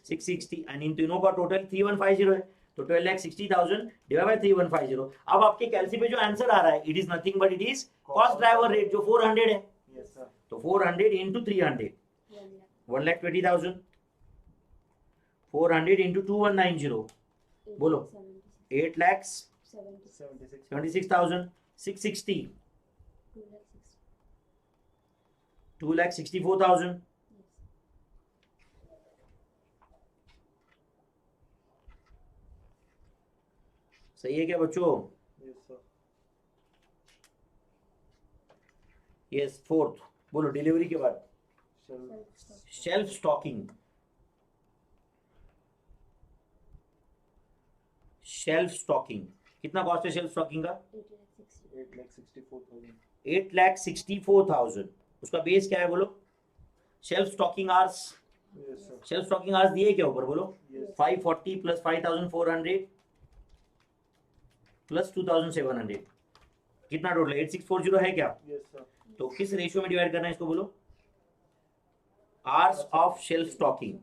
660 and इन तीनों का टोटल 3150 है. तो 12,60,000 डिवाइड बाय 3150. अब आपके कैलसी पे जो आंसर आ रहा है it is nothing but it is cost driver rate जो 400 है. Yes, sir. तो 400 into 300 1,20,000. 400 into 2190 बोलो 8,76,000. 76. 660 2,64,000. सही है क्या बच्चों? Yes, sir. यस. फोर्थ बोलो डिलीवरी के बाद Shall shelf stocking. Shelf stocking कितना कॉस्ट है शेल्फ स्टॉकिंग का? 8,64,000. 8,64,000. उसका बेस क्या है बोलो? Shelf stocking hours. Yes, sir. Shelf stocking hours दिए क्या ऊपर बोलो? Yes. 540 प्लस 5,400 प्लस 2,700 कितना टोटल? 8,640 है क्या? Yes, sir. तो किस रेशियो में डिवाइड करना है इसको बोलो? Hours of shelf stocking.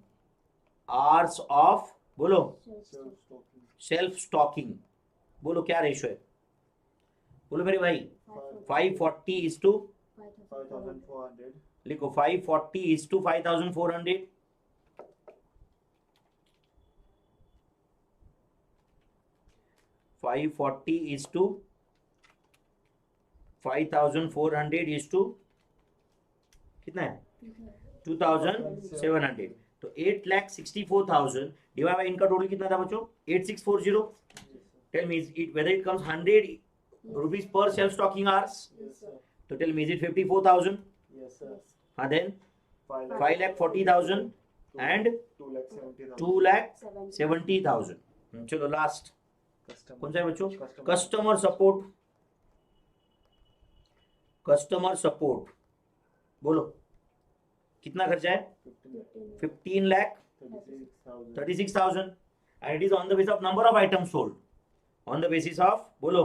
Hours of बोलो Self-stocking. शेल्फ स्टॉकिंग बोलो क्या रेशियो है? बोलो मेरे भाई. 540 is to 5,400. लिखो 540 is to 5,400. is to 5,400 is to कितना है? 2,700. तो 8,64,000 डिवाइड बाय इनका टोटल कितना था बच्चों? 8,640. Yes, sir. Tell me whether it comes 100 rupees per self stocking hours. Yes, sir. So tell me is it 54,000? Yes, sir. Then 5 5,40,000 and 2,70,000. 2,70,000. चलो last Customer. कौन सा है बच्चों? Customer. Customer support. Customer support बोलो कितना खर्चा है? 15 lakh 36,000. 36,000 and it is on the basis of number of items sold. On the basis of बोलो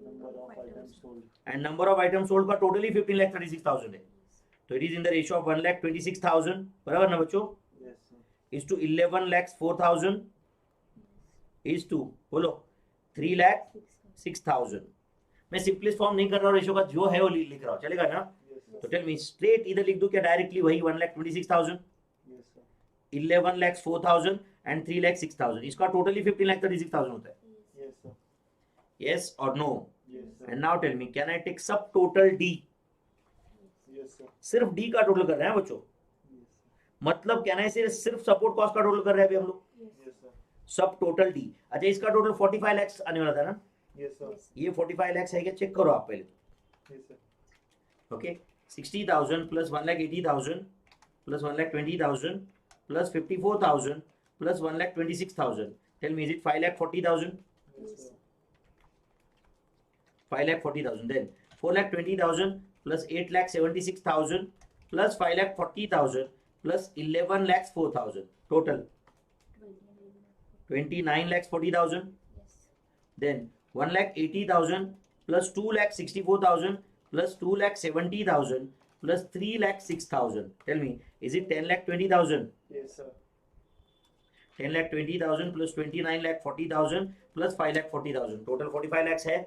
Number of items sold. and number of items sold का totally 15,36,000 है. तो it is in the ratio of 1,26,000 बराबर ना बच्चों? Yes, sir. is to 11,04,000 is to बोलो 3,06,000. मैं simplest form नहीं कर रहा हूँ रेशियो का जो है वो लिख रहा हूँ चलेगा ना? Yes, sir. तो टेल मी स्ट्रेट इधर लिख दूं क्या डायरेक्टली वही 1,26,000 Yes, sir. 11,04,000 एंड 3,06,000 इसका टोटली 15,36,000 होता है. Yes, sir. यस और no? Yes, sir. And now tell me can I take sub total D? Yes, sir. सिर्फ डी का टोटल कर रहे हैं बच्चों. Yes, sir. मतलब क्या है सिर्फ सपोर्ट कॉस्ट का टोटल कर रहे हैं अभी हम लोग. Yes, sir. सब टोटल डी. अच्छा इसका टोटल 45 lakhs आने वाला था ना? Yes, sir. ये 45 lakhs है क्या? चेक करो आप पहले. Yes, sir. Okay, 60,000 plus 1,80,000 plus 1,20,000 plus 54,000 plus 1,26,000. Tell me, is it 5,40,000? Yes, sir. 5,40,000. Then 4,20,000 plus 8,76,000 plus 5,40,000 plus 11,04,000. Total 29,40,000. Then 1,80,000 plus 2,64,000 plus 2,70,000 plus 3,06,000. Tell me, is it 10,20,000? Yes, sir. 10,20,000 plus 29,40,000 plus 5,40,000. Total 45 lakhs है.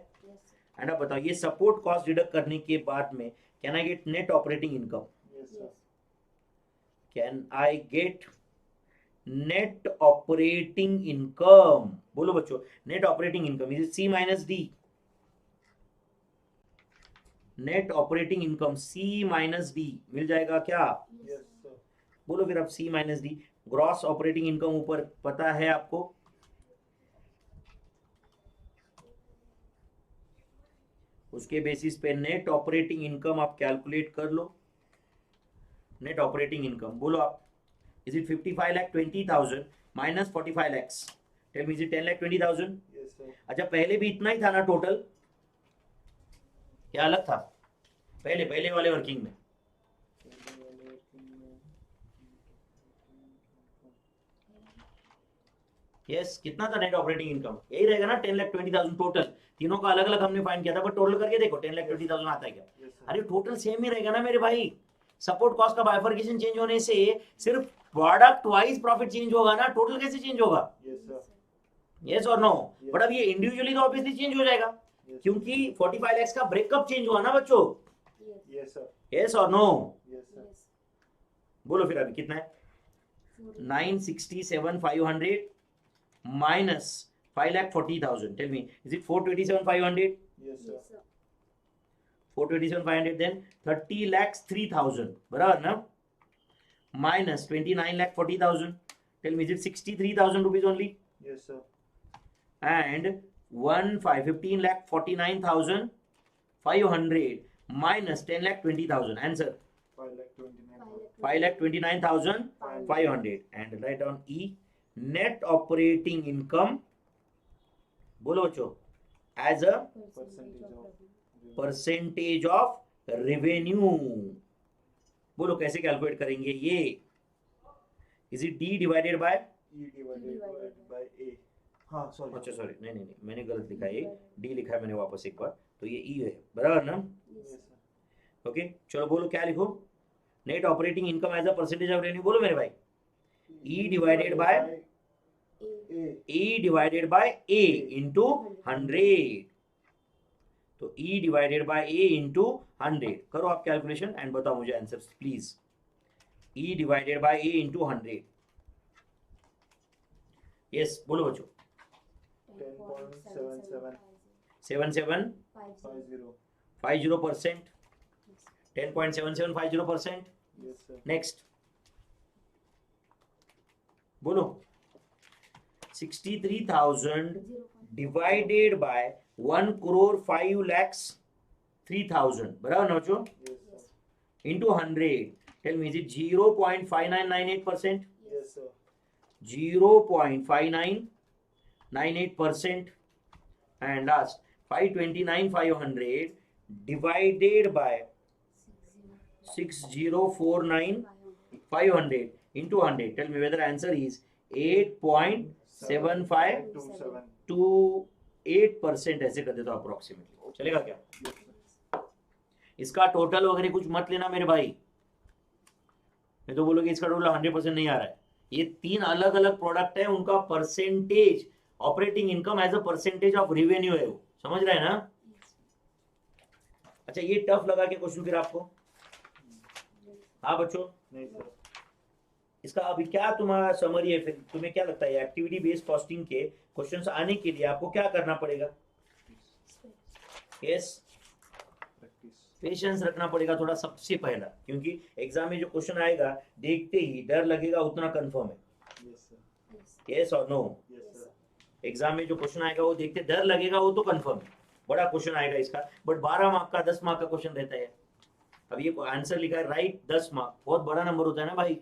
And अब बताओ ये support cost deduct करने के बाद में can I get net operating income? Yes, sir. Can I get net operating income? बोलो बच्चों net operating income is C minus D. Net operating income C minus D मिल जाएगा क्या? Yes, sir. बोलो फिर अब C minus D. Gross operating income ऊपर पता है आपको? उसके बेसिस पे नेट ऑपरेटिंग इनकम आप कैलकुलेट कर लो. नेट ऑपरेटिंग इनकम बोलो आप. Is it 55,20,000 minus 45 lakhs? Tell me is it 10,20,000? Yes, sir. अच्छा पहले भी इतना ही था ना टोटल? क्या अलग था पहले वाले वर्किंग में? यस कितना था नेट ऑपरेटिंग इनकम, यही रहेगा ना 10,20,000 टोटल, तीनों का अलग अलग हमने फाइंड किया था, बट टोटल करके देखो 10,20,000 आता है क्या? Yes, sir. अरे टोटल सेम ही रहेगा ना मेरे भाई, सपोर्ट कॉस्ट का बाइफर्केशन चेंज होने से सिर्फ प्रोडक्ट वाइज प्रॉफिट चेंज होगा ना, टोटल कैसे चेंज होगा? Yes, sir. यस और नो? Yes. बट अब ये इंडिविजुअली तो ऑब्वियसली चेंज हो जाएगा, Yes, क्योंकि 45 lakhs का ब्रेकअप चेंज हुआ ना बच्चों। Yes, sir. यस और नो? Yes, sir. बोलो फिर अभी कितना है? 967,500 minus 5,40,000. Tell me, is it 427,500? Yes, sir. 427,500 then 30,03,000. बराबर ना? Minus 29,40,000. Tell me, is it 63,000 rupees only? Yes, sir. And 15,59,500 minus 10,20,000. Answer 5,29,000. 5,29,500. And write down E. Net operating income. बोलो बच्चों, as a percentage of revenue. बोलो कैसे calculate करेंगे ये? Is it D divided by? E divided by A. हाँ, sorry. अच्छा sorry, नहीं मैंने गलत लिखा है, ये D लिखा है मैंने वापस एक बार, तो ये E है, बराबर ना? Yes, sir. ओके चलो बोलो क्या लिखो? Net operating income as a percentage of revenue, बोलो मेरे भाई। E divided by A. E divided by A into 100, तो E divided by A into 100 करो आप कैलकुलेशन एंड बताओ मुझे answer please. E divided by A into 100, yes बोलो बच्चों। 10.7750. 7750%, 10.7750%। Yes, sir. नेक्स्ट बोलो 63,000 divided by 1,05,03,000 बराबर ना बच्चों? Yes, sir. into 100, tell me is it 0.5998%? Yes, sir. 0.5998%, and last 529,500 divided by 6049,500 into 100. Tell me whether answer is 8.7528% ऐसे कर देता approximately, चलेगा क्या? Yes, sir. इसका टोटल वगैरह कुछ मत लेना मेरे भाई, मैं तो बोलोगे इसका टोटल 100% नहीं आ रहा है। ये तीन अलग अलग प्रोडक्ट है, उनका percentage operating income as a percentage of revenue है वो, समझ रहे हैं ना? अच्छा ये टफ लगा के क्वेश्चन फिर आपको? हाँ बच्चों, नहीं सर। इसका अभी क्या तुम्हारा समरी है? फिर तुम्हें क्या लगता है एक्टिविटी बेस्ड कॉस्टिंग के क्वेश्चंस आने के लिए आपको क्या करना पड़ेगा? यस, पेशेंस रखना पड़ेगा थोड़ा सबसे पहला, क्योंकि एग्जाम में जो क्वेश्चन आएगा देखते ही डर लगेगा उतना कंफर्म है। यस और नो? एग्जाम में जो क्वेश्चन आएगा वो देखते डर लगेगा वो तो कंफर्म है, बड़ा क्वेश्चन आएगा इसका, बट 12 मार्क का 10 मार्क का क्वेश्चन रहता है। अब ये आंसर लिखा है राइट 10 मार्क, बहुत बड़ा नंबर होता है ना भाई,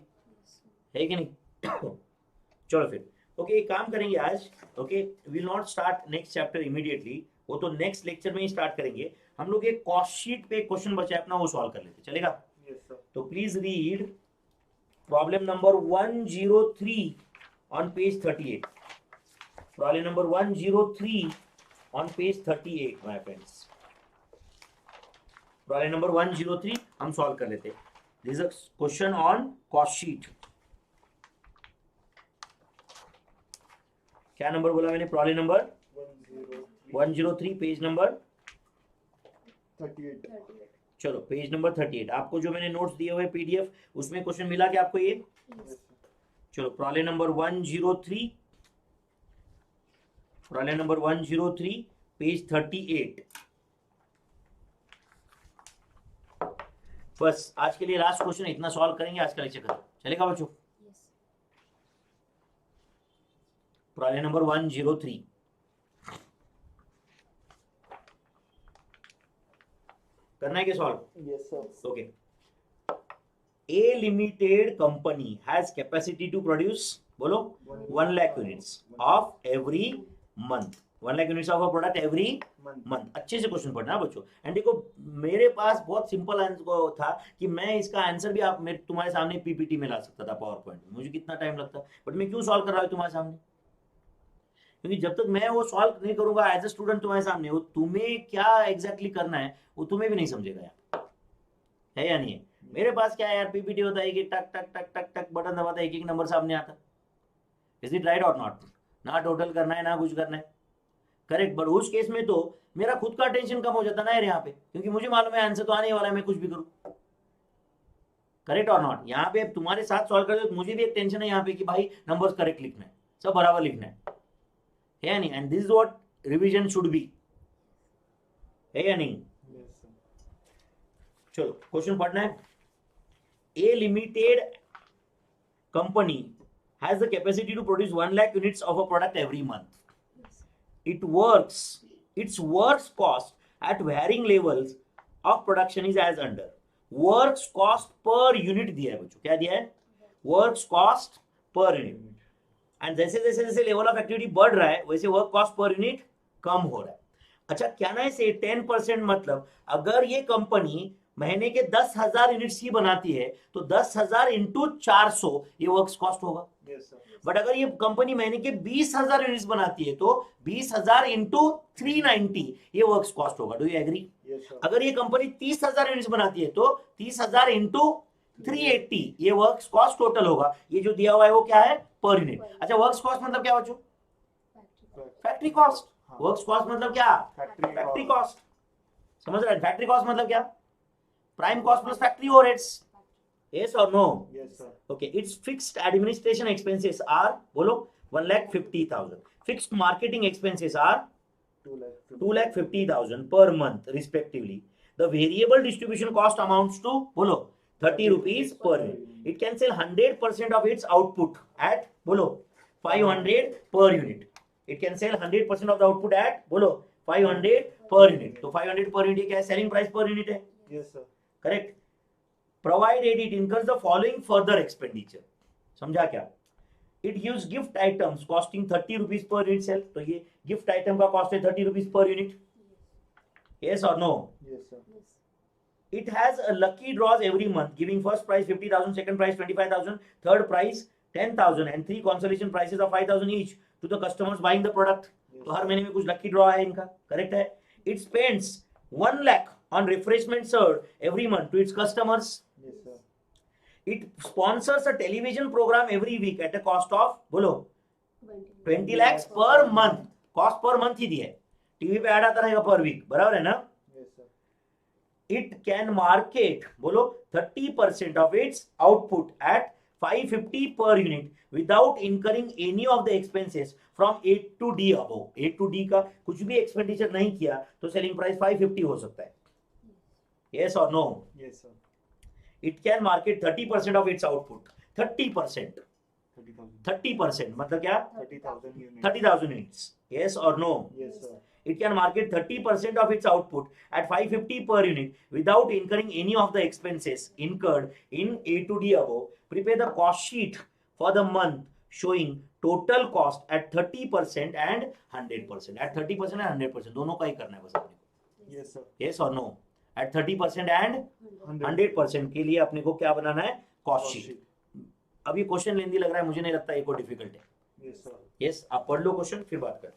है कि नहीं? चलो फिर ओके, एक काम करेंगे आज। Okay, will not start next chapter immediately, वो तो नेक्स्ट लेक्चर में ही स्टार्ट करेंगे। हम लोग एक कॉस्ट शीट पे क्वेश्चन बचा है अपना, वो सॉल्व कर लेते, चलेगा? तो please read problem number 103 on page 38। Problem number 103 on page 38 my friends. Problem number 103 हम सॉल्व कर लेते। This is a question on cost sheet. क्या नंबर बोला मैंने? Problem number 103 page number 38। चलो पेज नंबर 38। आपको जो मैंने नोट्स दिए हुए पीडीएफ उसमें क्वेश्चन मिला क्या आपको ये? चलो problem number 103, problem number 103 page 38। बस आज के लिए लास्ट क्वेश्चन इतना सॉल्व करेंगे, आज का लेक्चर खत्म, चलेगा बच्चों? प्रॉब्लम नंबर 103 करना है क्या सॉल्व? Yes sir. Okay, A limited company has capacity to produce, बोलो 1 lakh units of every month, 1 lakh units of a product every month. अच्छे से क्वेश्चन पढ़ना बच्चों। एंड देखो मेरे पास बहुत सिंपल आंसर था कि मैं इसका आंसर भी आप मेरे तुम्हारे सामने पीपीटी में ला सकता था, पावर पॉइंट में, मुझे कितना टाइम लगता, बट मैं क्यों सॉल्व कर रहा हूँ तुम्हारे सामने? क्योंकि जब तक मैं वो सॉल्व नहीं करूंगा एज ए स्टूडेंट तुम्हारे सामने, वो तुम्हें क्या एग्जैक्टली करना है वो तुम्हें भी नहीं समझेगा यार, है या नहीं है? मेरे पास क्या है यार, पीपीटी होता है कि टक टक टक टक टक बटन दबाता है, एक एक नंबर सामने आता। इज इट राइट और नॉट? ना टोटल करना है ना कुछ करना है, करेक्ट। बट उस केस में तो मेरा खुद का टेंशन कम हो जाता ना यार यहाँ पे, क्योंकि मुझे मालूम है आंसर तो आने वाला है, मैं कुछ भी करूँ, करेक्ट और नॉट? यहाँ पे तुम्हारे साथ सॉल्व कर दो तो मुझे भी एक टेंशन है यहाँ पे कि भाई नंबर्स करेक्ट लिखना है, सब बराबर लिखना है या नहीं? And this is what revision should be, है या नहीं? चलो क्वेश्चन पढ़ना है। A limited company has the capacity to produce 1 lakh units of a product every month. Its works cost at varying levels of production is as under. Works cost per unit दिया है बच्चों, क्या दिया है? Works cost per unit. And जैसे जैसे जैसे level of activity बढ़ रहा है वैसे वर्क कॉस्ट पर यूनिट कम हो रहा है। अच्छा क्या ना इसे 10%, मतलब अगर ये कंपनी महीने के 10,000 यूनिट्स ही बनाती है तो 10,000 इंटू 400 ये वर्क्स कॉस्ट होगा। बट अगर ये कंपनी महीने के 20,000 यूनिट्स बनाती है तो 20,000 इंटू 390 ये वर्क्स कॉस्ट होगा। Do you agree? अगर ये कंपनी 30,000 यूनिट्स बनाती है तो 30,000 इंटू 380 ये वर्क्स कॉस्ट टोटल होगा। ये जो दिया हुआ है वो क्या है? Per unit. अच्छा वर्क्स कॉस्ट मतलब क्या बच्चों? Factory cost. वर्क्स कॉस्ट मतलब क्या? Factory cost. समझ रहे हैं? फैक्ट्री कॉस्ट मतलब क्या? Prime cost plus factory overheads. Yes or no? Yes, sir. Okay, its fixed administration expenses are बोलो 1,50,000. Fixed marketing expenses are 2,50,000 per month respectively. The variable distribution cost amounts to बोलो 30 rupees per unit. It can sell 100% of its output at बोलो 500 per unit. It can sell 100% of the output at बोलो 500 per unit. तो 500 per unit क्या है? Selling price पर unit है। Yes, sir. Correct. Provided it incurs the following further expenditure. समझा क्या? It gives gift items costing 30 rupees per unit sell. तो ये गिफ्ट आइटम का कॉस्ट है 30 rupees per unit. Yes or no? Yes, sir. It has a lucky draws every month, giving first prize 50,000, second prize 25,000, third prize 10,000, and 3 consolation prizes of 5,000 each to the customers buying the product. तो हर महीने में कुछ lucky draw है इनका, correct है? It spends 1 lakh on refreshment served every month to its customers. Yes, sir. It sponsors a television program every week at a cost of बोलो 20 lakhs per month. Cost per month ही दिया है, TV पे add आता रहेगा पर week, बराबर है ना? Yes, sir. It can market बोलो 30% of its output at 550 per unit without incurring any of the expenses from A to D above. A to D का कुछ भी एक्सपेंडिचर नहीं किया तो सेलिंग प्राइस 550 हो सकता है। Yes or no? Yes, sir. It can market 30% of its output. 30%. 30,000. 30% मतलब क्या? 30,000 units. 30,000 units. Yes or no? Yes, sir. It can market 30% of its output at 550 per unit without incurring any of the expenses incurred in A to D above. Prepare the cost sheet for the month showing total cost at 30% and 100%. At 30% and 100% दोनों का ही करना है बस अपने को। Yes, sir. Yes or no? At 30% and 100% के लिए अपने को क्या बनाना है? Cost sheet. अब ये क्वेश्चन लेंदी लग रहा है, मुझे नहीं लगता ये कोई डिफिकल्ट है। Yes, sir. यस आप पढ़ लो क्वेश्चन फिर बात करें।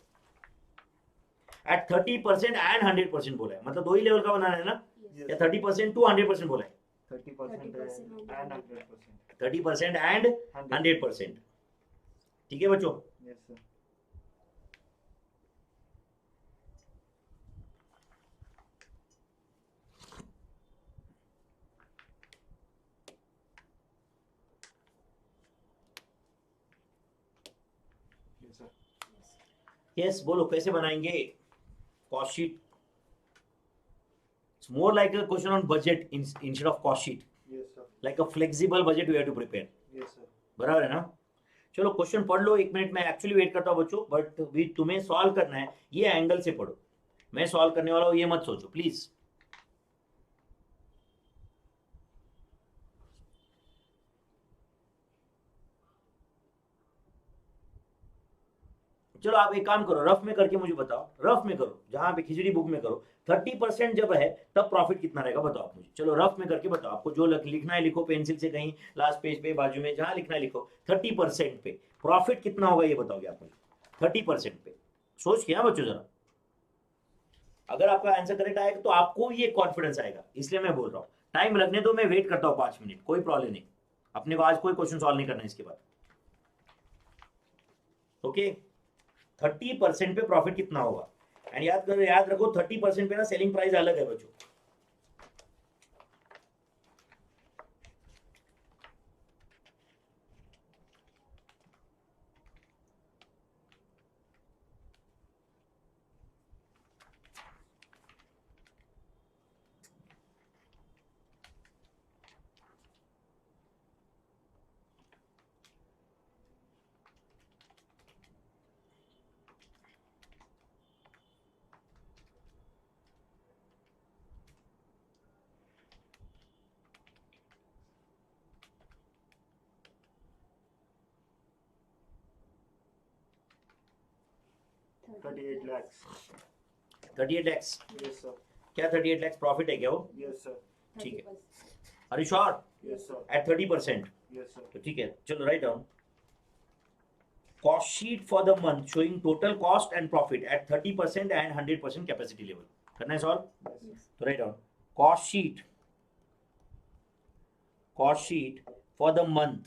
एट 30% एंड 100% बोला है, मतलब दो ही लेवल का बनाना है ना? Yes, या 30% टू 100% बोला है? 30% and 100%. 30% एंड 100%। ठीक है बच्चों? Yes, sir. Yes, sir. Yes बोलो कैसे बनाएंगे cost sheet? It's more like a question on budget instead of cost sheet, Yes, sir. Like a flexible budget we have to prepare. Yes, sir. बराबर है ना? चलो क्वेश्चन पढ़ लो, एक minute मैं एक्चुअली वेट करता हूँ बच्चों, बट भी तुम्हें सॉल्व करना है, ये एंगल से पढ़ो, मैं सॉल्व करने वाला हूँ ये मत सोचो प्लीज। चलो आप एक काम करो, रफ में करके मुझे बताओ, रफ में करो, जहां पे खिचड़ी बुक में करो। 30% जब है तब प्रॉफिट कितना रहेगा बताओ आप मुझे। चलो रफ में करके बताओ, आपको जो लिखना है लिखो पेंसिल से, कहीं लास्ट पेज पे बाजू में जहां लिखना है लिखो। 30% पे प्रॉफिट कितना होगा ये बताओगे आप मुझे। 30% पे। सोच के बच्चों जरा, अगर आपका आंसर करेक्ट आएगा तो आपको ये कॉन्फिडेंस आएगा, इसलिए मैं बोल रहा हूँ टाइम लगने दो, मैं वेट करता हूँ 5 मिनट, कोई प्रॉब्लम नहीं। अपने को आज कोई क्वेश्चन सॉल्व नहीं करना है इसके बाद। ओके, 30% पे प्रॉफिट कितना होगा? एंड याद रखो 30% पे ना सेलिंग प्राइस अलग है बच्चों। $38 lakhs. 38 lakhs, Yes, sir. क्या 38 lakhs प्रॉफिट है क्या वो? Yes, sir. ठीक है। 30%. Are you sure? Yes, sir. At 30%? Yes, sir. तो ठीक है, चलो right down cost sheet for the month showing total cost and profit at 30% and 100% capacity level. करना है सॉल्व? Yes, sir. तो right down cost sheet for the month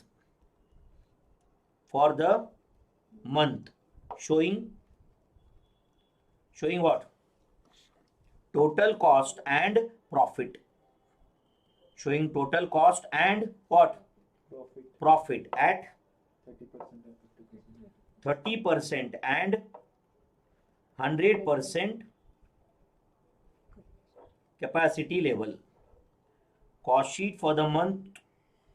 showing what? Total cost and profit. Showing total cost and what? Profit at 30% and 100% capacity level. Cost sheet for the month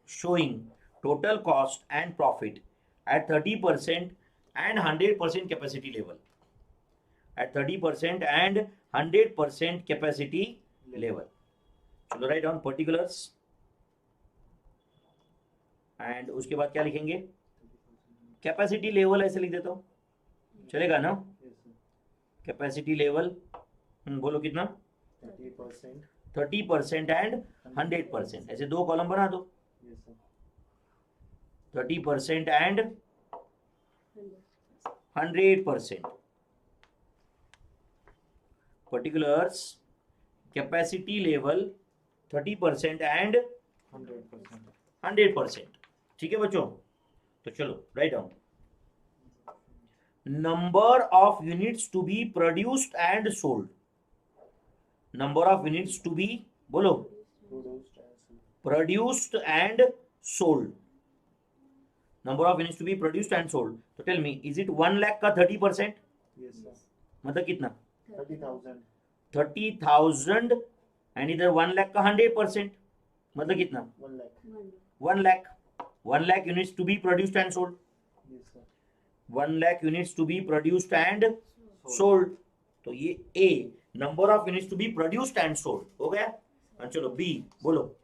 showing total cost and profit at 30% and 100% capacity level. At 30% and 100% capacity level. चलो write down particulars. And उसके बाद क्या लिखेंगे? Capacity level ऐसे लिख देता हूँ, चलेगा ना? कैपेसिटी लेवल बोलो कितना? 30% एंड 100%, ऐसे दो कॉलम बना दो। 30% and 100%. Particulars, capacity level 30% and 100%. ठीक है बच्चों? तो चलो right down number of units to be produced and sold. Number of units to be बोलो produced and sold. Number of units to be produced and sold. तो tell me, is it 1 lakh का 30%? Yes, sir. मतलब कितना? 30,000. 30,000 and इधर 1 लाख का 100% मतलब कितना? 1 lakh. 1 lakh. 1 lakh units to be produced and sold. Yes, sir. 1 lakh units to be produced and sold. तो ये A number of units to be produced and sold हो गया। और चलो बी बोलो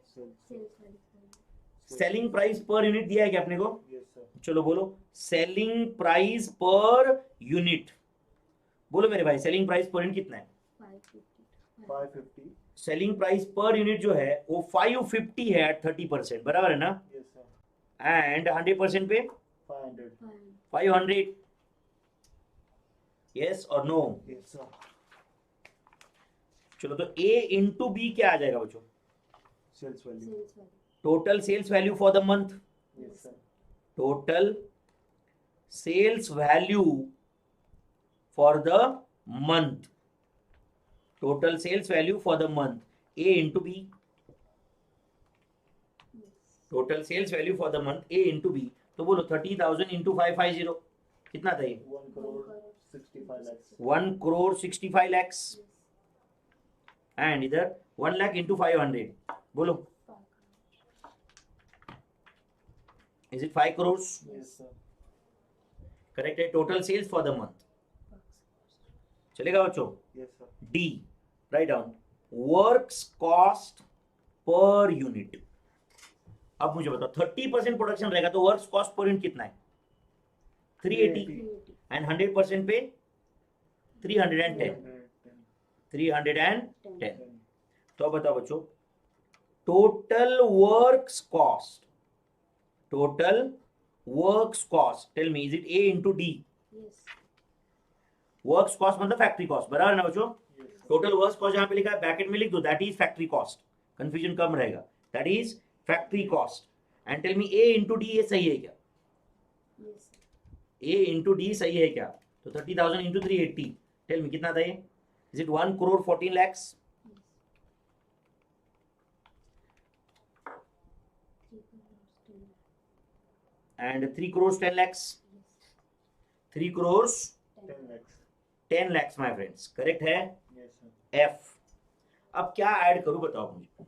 सेलिंग प्राइस पर यूनिट दिया है क्या अपने को? Yes, sir. चलो बोलो सेलिंग प्राइस पर यूनिट। बोलो मेरे भाई सेलिंग प्राइस पर यूनिट कितना है? 550. सेलिंग प्राइस पर यूनिट जो है वो 550 है एट 30%, बराबर है ना? Yes, sir. एंड 100% पे 500. 500। यस और नो? Yes, sir. चलो तो ए इंटू बी क्या आ जाएगा बच्चों? Sales value. Total sales value for the month. Yes, sir. Total sales value for the month. Total sales value for the month A into B. Total sales value for the month A into B. तो बोलो 30,000 into 550 कितना था ये? 1 crore 65 lakhs. 1 crore 65 lakhs and इधर 1 lakh into 500 बोलो is it 5 crores? Yes, sir. Correct है। Total sales for the month चलेगा बच्चों? Yes, sir. D write down works cost per unit. अब मुझे बताओ 30% प्रोडक्शन रहेगा तो वर्क्स कॉस्ट पर यूनिट कितना है? 380 एंड 100% पे 310। 310। तो अब बताओ बच्चों total works cost tell me is it A into D? Works cost मतलब फैक्ट्री कॉस्ट, बराबर है ना बच्चों? Yes, sir. Total works cost जहां पे लिखा है ब्रैकेट में लिख दो, that is factory cost, confusion कम रहेगा, that is factory cost. And tell me A into D, ये सही है क्या? Yes, sir. A into D सही है क्या? तो 30,000 इंटू 380, टेल मी कितना था ये? Is it 1 crore 14 lakhs? Yes. 3 crores 10 lakhs. And 3 crores 10 lakhs? Yes. 3 crores 10 lakhs. 10 lakhs my friends, correct है? Yes, sir. एफ। अब क्या ऐड करूं बताओ मुझे?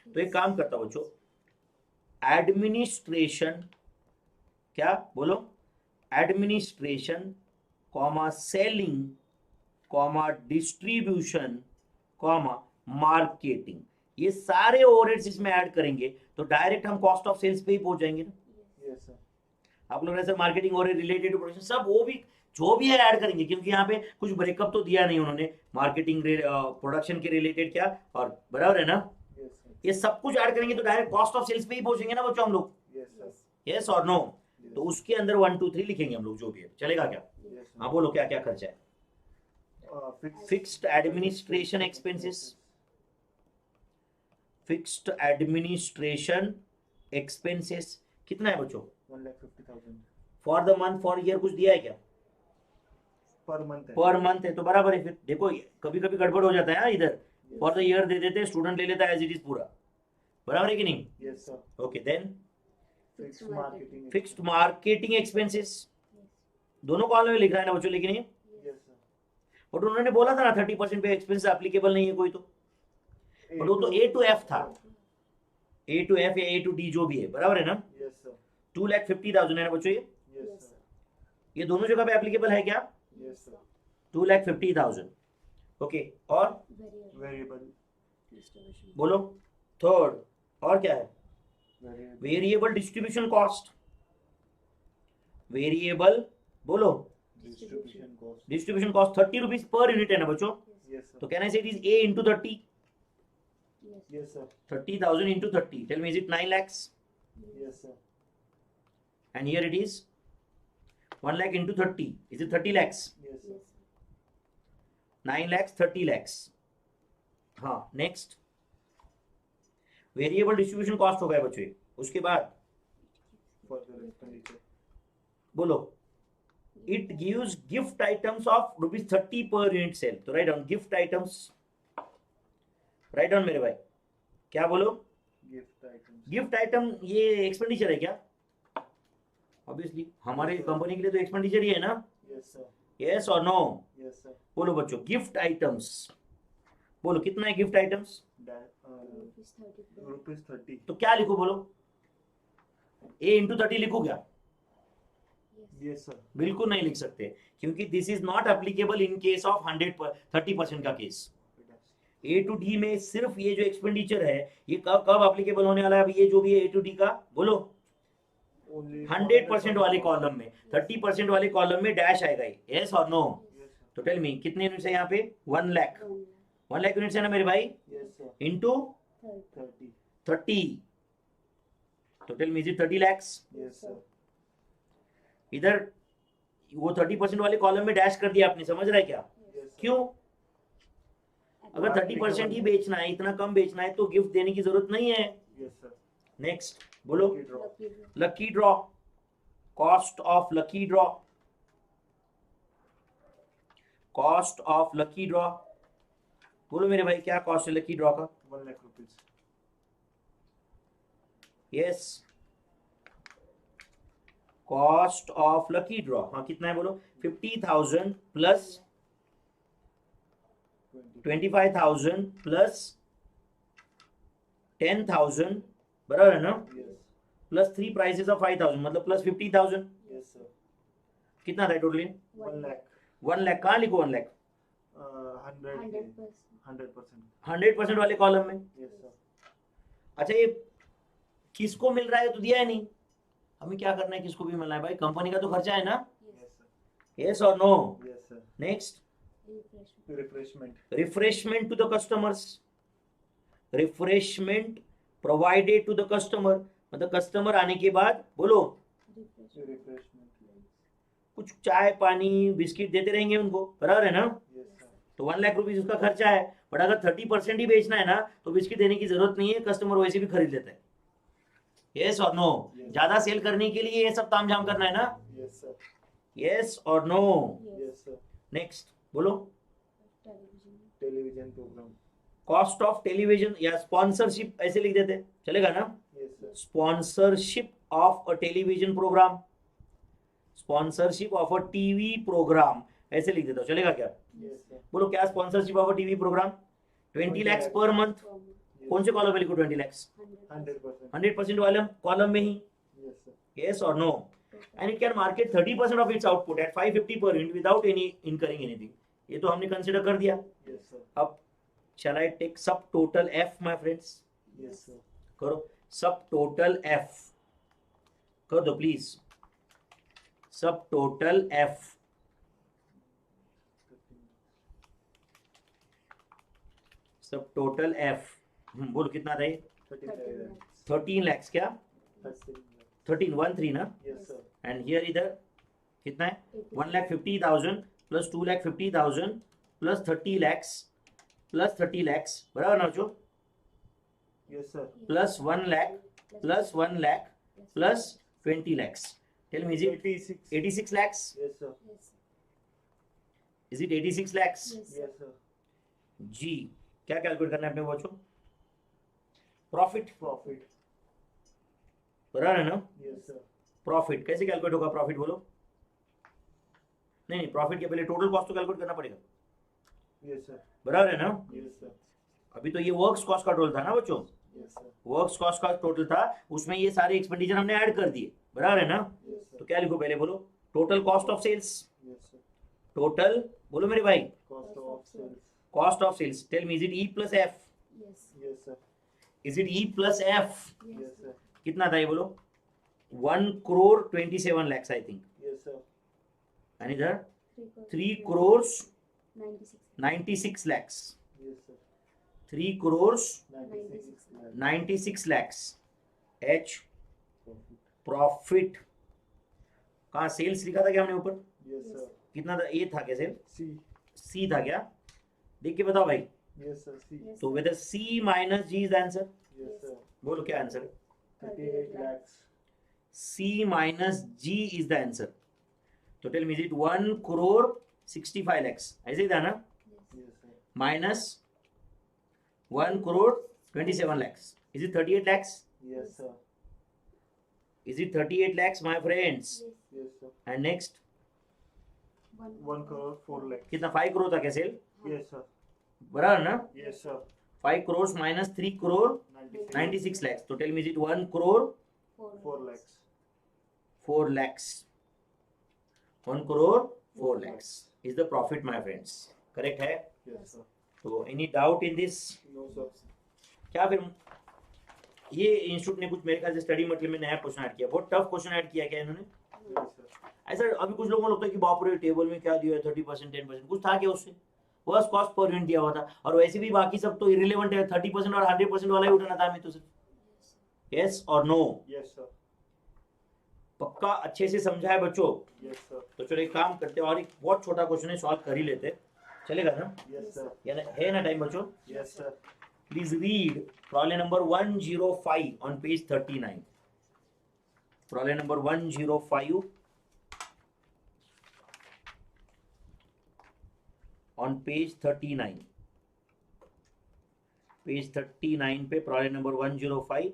तो एक काम करता हूं बच्चों, एडमिनिस्ट्रेशन, क्या बोलो? Administration comma selling comma distribution comma marketing, ये सारे ओवरहेड्स इसमें ऐड करेंगे तो डायरेक्ट हम कॉस्ट ऑफ सेल्स पे ही पहुंच जाएंगे ना। Yes. Yes, sir. आप लोग ऐसे marketing overhead related to production सब वो भी जो भी है ऐड करेंगे, क्योंकि यहाँ पे कुछ ब्रेकअप तो दिया नहीं उन्होंने मार्केटिंग प्रोडक्शन के रिलेटेड क्या, और बराबर है ना? Yes, sir. ये सब कुछ ऐड करेंगे तो डायरेक्ट कॉस्ट ऑफ सेल्स पे ही पहुंचेंगे ना बच्चों हम लोग, Yes, sir. यस और नो? Yes. तो उसके अंदर 1 2 3 लिखेंगे हम लोग, जो भी है चलेगा क्या? Yes, sir. हाँ बोलो क्या क्या खर्चा है? Fixed administration expenses, fixed administration expenses कितना है बच्चों? 1,50,000 for the month, for year कुछ दिया है क्या? per month है. पर मंथ है तो बराबर है। फिर देखो कभी कभी गड़बड़ हो जाता है हाँ, इधर Yes. फॉर द ईयर दे देते हैं, स्टूडेंट ले लेता है एज इट इज पूरा, बराबर है कि नहीं? Yes, sir. Okay then Fixed marketing. Fixed marketing expenses, Yes. दोनों कॉलम में लिख रहा है ना बच्चों, लेकिन ये Yes, sir. बट उन्होंने बोला था ना 30% पे एक्सपेंस एप्लीकेबल नहीं है कोई तो, बट वो तो ए टू एफ था, ए टू एफ या ए टू डी जो भी है, बराबर है ना? Yes, sir. 2,50,000 है ना बच्चों, ये Yes, sir. ये दोनों जगह पे एप्लीकेबल है क्या? Yes, sir. 2,50,000 ओके। और Variable Variable. distribution. बोलो थर्ड, और क्या है? Variable. Variable distribution cost, variable बोलो Distribution cost. Distribution cost 30 rupees per unit है ना बच्चों? Yes, sir. तो can I say it is A into 30, Yes. Yes, sir. 30,000 into 30, tell me is it 9 lakhs? Yes, sir. And here it is 1 lakh into 30, is it 30 lakhs? Yes, sir. Yes. 9 lakhs 30 lakhs। हाँ next variable distribution cost हो गया बच्चों ये। उसके बाद Further expenditure. बोलो it gives gift items of ₹30 per unit sale, तो right down gift items, write down मेरे भाई, क्या बोलो? Gift items. गिफ्ट आइटम ये एक्सपेंडिचर है क्या? ऑब्वियसली हमारे कंपनी के लिए तो एक्सपेंडिचर ही है ना, Yes, sir. यस और नो? Yes, sir. बोलो बच्चों गिफ्ट आइटम्स, बोलो कितना है gift items? Rupees 30 per. Rupees 30. तो क्या लिखो बोलो? ए इंटू 30 लिखो क्या? Yes. Yes, sir. बिल्कुल नहीं लिख सकते, क्योंकि this is not applicable in case of 30% का केस। ए टू डी में सिर्फ ये जो एक्सपेंडिचर है ये कब कब एप्लीकेबल होने वाला है? अब ये जो भी है ए टू डी का बोलो Only 100% वाले कॉलम में, 30% वाले कॉलम में डैश आएगा, यस और नो? Yes, sir. तो टेल मी कितने यूनिट्स है यहाँ पे? 1 लाख, 1 lakh. 1 लाख यूनिट्स है ना मेरे भाई, Yes, sir. इंटू 30. 30. 30, तो tell me is it 30 lakhs? Yes, sir. इधर वो 30% वाले कॉलम में डैश कर दिया आपने, समझ रहा है क्या? Yes, sir. क्यों? अगर 30% ही बेचना है, इतना कम बेचना है तो गिफ्ट देने की जरूरत नहीं है। Yes, sir. नेक्स्ट बोलो Lucky draw. Lucky draw. Lucky draw, cost of lucky draw, cost of lucky draw, बोलो मेरे भाई क्या कॉस्ट है लकी ड्रॉ का? 1 lakh rupees. Yes cost of lucky draw, हाँ कितना है बोलो? 50,000 प्लस 20. 25,000 प्लस 10,000, बराबर है ना? Yes. प्लस 3 प्राइसेस ऑफ 5,000 मतलब प्लस 50,000, Yes, sir. कितना था टोटली? 1 lakh. 1 लाख, कहाँ लिखो 1 लाख? 100. 100%. 100%. 100% वाले कॉलम में। Yes, sir. अच्छा ये किसको मिल रहा है तो दिया है नहीं, हमें क्या करना है? किसको भी मिलना है भाई, कंपनी का तो खर्चा है ना, Yes. Yes, sir. यस और no? Yes, sir. Next Refreshment. Refreshment. Refreshment to the customers, refreshment provided to the customer, मतलब कस्टमर आने के बाद बोलो Refreshment. Refreshment. कुछ चाय पानी बिस्किट देते रहेंगे उनको, बराबर है ना? Yes, sir. तो 1 लाख रुपीज उसका खर्चा है, बट अगर 30% ही बेचना है ना तो बिस्किट देने की जरूरत नहीं है, कस्टमर वैसे भी खरीद लेता है। यस और नो? Yes. ज्यादा सेल करने के लिए ये सब तामझाम करना है ना? Yes, sir. यस और no? Yes. Yes, sir. Next बोलो। Television. Television program. Cost of television या स्पॉन्सरशिप ऐसे लिख देते, चलेगा ना? Yes, sir. Sponsorship of a television program, sponsorship of a TV program ऐसे लिख देता हूं, चलेगा क्या? Yes, sir. बोलो क्या sponsorship of a TV program? 20 lakh per month. Yes. कौन से कॉलम में लिखो 20 लाख? 100%. 100% वाले कॉलम में ही। Yes, sir. यस और no? And it can market 30% of its output at 550 per unit without any incurring anything. ये तो हमने कंसीडर कर दिया। Yes, sir. अब shall I take sub total F my friends? Yes, sir. करो सब total F कर दो प्लीज, सब टोटल एफ। सब टोटल एफ बोलो कितना रहे? 35 lakhs. 13 lakhs क्या? 13 lakhs. 13 1 3 ना? Yes, sir. एंड हियर इधर कितना है? 1,50,000 plus 2,50,000 plus 30 lakhs plus 30 lakhs, बराबर ना बच्चों? Yes, sir. Plus 1 lakh plus 1 lakh plus 20 lakhs. Tell me, is it 86. 86 lakhs? Yes, sir. Yes. Is it 86 lakhs? Yes. Yes, sir. जी क्या calculate करना है अपने बच्चों? Profit, Profit. बराबर है ना? Yes, sir. प्रॉफिट कैसे कैलकुलेट होगा? प्रॉफिट बोलो। नहीं नहीं, प्रॉफिट के पहले टोटल कॉस्ट तो कैलकुलेट करना पड़ेगा, Yes, sir. बराबर है ना? Yes, sir. अभी तो ये वर्क्स कॉस्ट का टोटल था ना बच्चों? Yes, sir. वर्क्स कॉस्ट का टोटल था, उसमें ये सारे एक्सपेंडिचर हमने ऐड कर दिए, बराबर है ना? Yes, तो sir. क्या लिखो पहले बोलो? Total cost of sales. Yes, sir. Total बोलो मेरे भाई, Cost of sales. Cost of sales. Tell me, is it E plus F? Yes. Yes, sir. Is it E plus F? Yes, sir. कितना था ये बोलो? 1,27 lakhs I think, Yes, sir. And इधर 3 3 crores 96. 96 lakhs, Yes, sir. 3 crores 96 lakhs. 96 lakhs H Profit. Profit. कहाँ sales लिखा था क्या हमने ऊपर? Yes, sir. कितना था? ए था क्या सेल? C. सी था क्या? देख के बताओ भाई। Yes, sir. C. Yes. तो whether C minus G is the answer? Yes, sir. बोलो क्या आंसर है? 38 lakhs. C minus G is the answer. तो tell me, is it 1 crore 65 lakhs ऐसे ही था ना? Yes. Yes, sir. Minus 1 crore 27 lakhs, is it 38 lakhs? Yes, sir. Is it 38 lakhs my friends? Yes. Yes, sir. And next 1 crore 4 lakhs. कितना? 5 crore था क्या cell? Yes, sir. बराबर ना? Yes, sir. 5 crores minus 3 crore 96 lakhs. So tell me, is it 1 crore 4 lakhs. 4 lakhs? 1 crore 4 lakhs is the profit my friends. Correct है? Yes, sir. So any doubt in this? No, sir. क्या फिर ये institute ने कुछ मेरे ख्याल से study material में नया क्वेश्चन ऐड किया, बहुत टफ क्वेश्चन ऐड किया क्या इन्होंने? Yes, sir. ऐसा अभी कुछ लोगों को लगता है कि बाप रे टेबल में क्या दिया है 30% 10%, कुछ था क्या उससे? वर्स कॉस्ट पर यूनिट दिया हुआ था, और वैसे भी बाकी सब तो इरिलेवेंट है, 30% और 100% वाला ही उठाना था हमें तो सिर्फ। यस और नो? Yes, sir. पक्का अच्छे से समझा है बच्चों? Yes, sir. तो चलो एक काम करते हैं, और एक बहुत छोटा क्वेश्चन है, सॉल्व कर ही लेते हैं, चलेगा ना? Yes, sir. है ना टाइम बच्चों? Yes, sir. Please read problem number 105 on page 39. Problem number 105 on page 39. Page 39 पे problem number 105.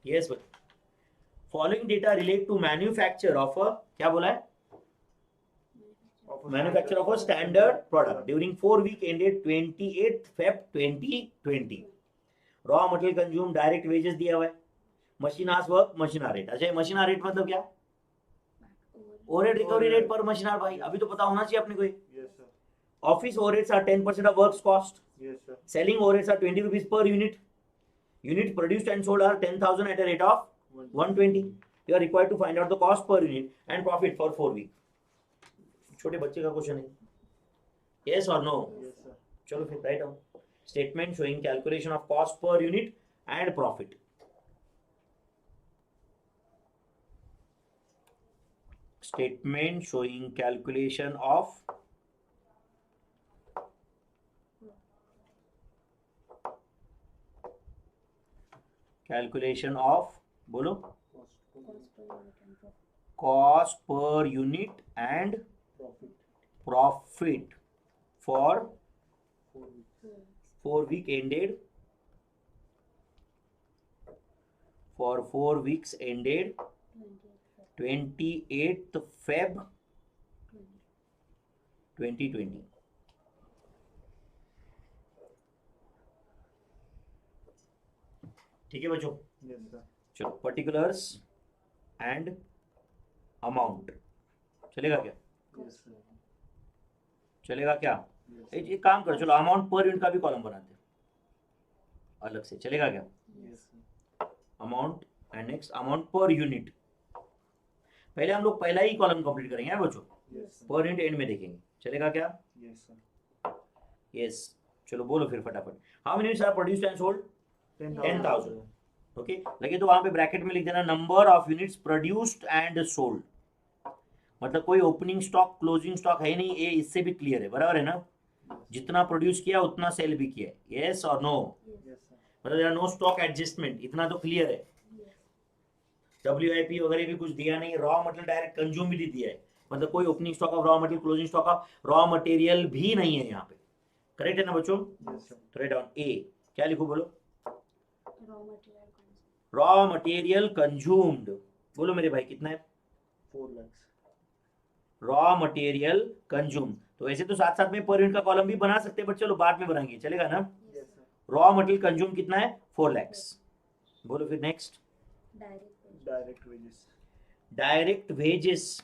Yes, but following data relate to manufacture of a, क्या बोला है? Manufacture of a standard product during 4 week ended 28th Feb 2020. Raw material consumed, direct wages दिया हुआ है, machine hours work, machine hour rate. अच्छा machine hour rate मतलब क्या? Overhead recovery rate per machine hour भाई, अभी तो पता होना चाहिए अपने को। Yes, sir. Office overheads are 10% of works cost. Yes, sir. Selling overheads are 20 rupees per unit. Units produced and sold are 10,000 at a rate of 120. You are required to find out the cost per unit and profit for 4 weeks. छोटे बच्चे का question है, yes और no? Yes, sir. चलो फिर write down statement showing calculation of cost per unit and profit. Statement showing calculation of बोलो Cost per cost per unit cost per unit and profit. and profit. profit for 4 weeks. 4 week ended for 4 weeks ended 28th Feb 2020. ठीक है बच्चों. Yes, sir. चलो particulars and amount चलेगा क्या? Yes, sir. चलेगा क्या? Yes, एक sir. एक काम करो, चलो अमाउंट पर यूनिट का भी कॉलम बनाते हैं अलग से. चलेगा क्या? Yes, sir. Amount and next amount per unit. पहले हम लोग पहला ही कॉलम कंप्लीट करेंगे हैं बच्चों. Yes, sir. Per unit end में देखेंगे. चलेगा क्या? Yes, sir. यस. चलो बोलो फिर फटाफट. How many units are produced and sold? 10,000. Okay लगे तो वहां पे ब्रैकेट में लिख देना number of units produced and sold. मतलब कोई ओपनिंग स्टॉक क्लोजिंग स्टॉक है नहीं. ये इससे भी क्लियर है. बराबर है ना? जितना प्रोड्यूस किया उतना सेल भी किया. यस और नो? Yes, sir. मतलब there are no stock adjustment. इतना तो क्लियर है. WIP वगैरह भी कुछ दिया नहीं. रॉ मटेरियल डायरेक्ट कंज्यूम भी दिया है. मतलब कोई opening stock of raw material closing stock of raw material भी नहीं है यहाँ पे. करेक्ट है ना बच्चों? Yes, sir. तो राइट डाउन ए. क्या लिखो बोलो? Raw material consumed. Raw material consumed. बोलो मेरे भाई कितना है? 4 lakhs. Raw material consume. तो वैसे तो साथ साथ में पर यूनिट का कॉलम भी बना सकते हैं बट चलो बाद में बनाएंगे. चलेगा ना? Yes, sir. Raw material consume कितना है? 4 lakhs. बोलो फिर next. Direct Direct wages. wages. Direct wages.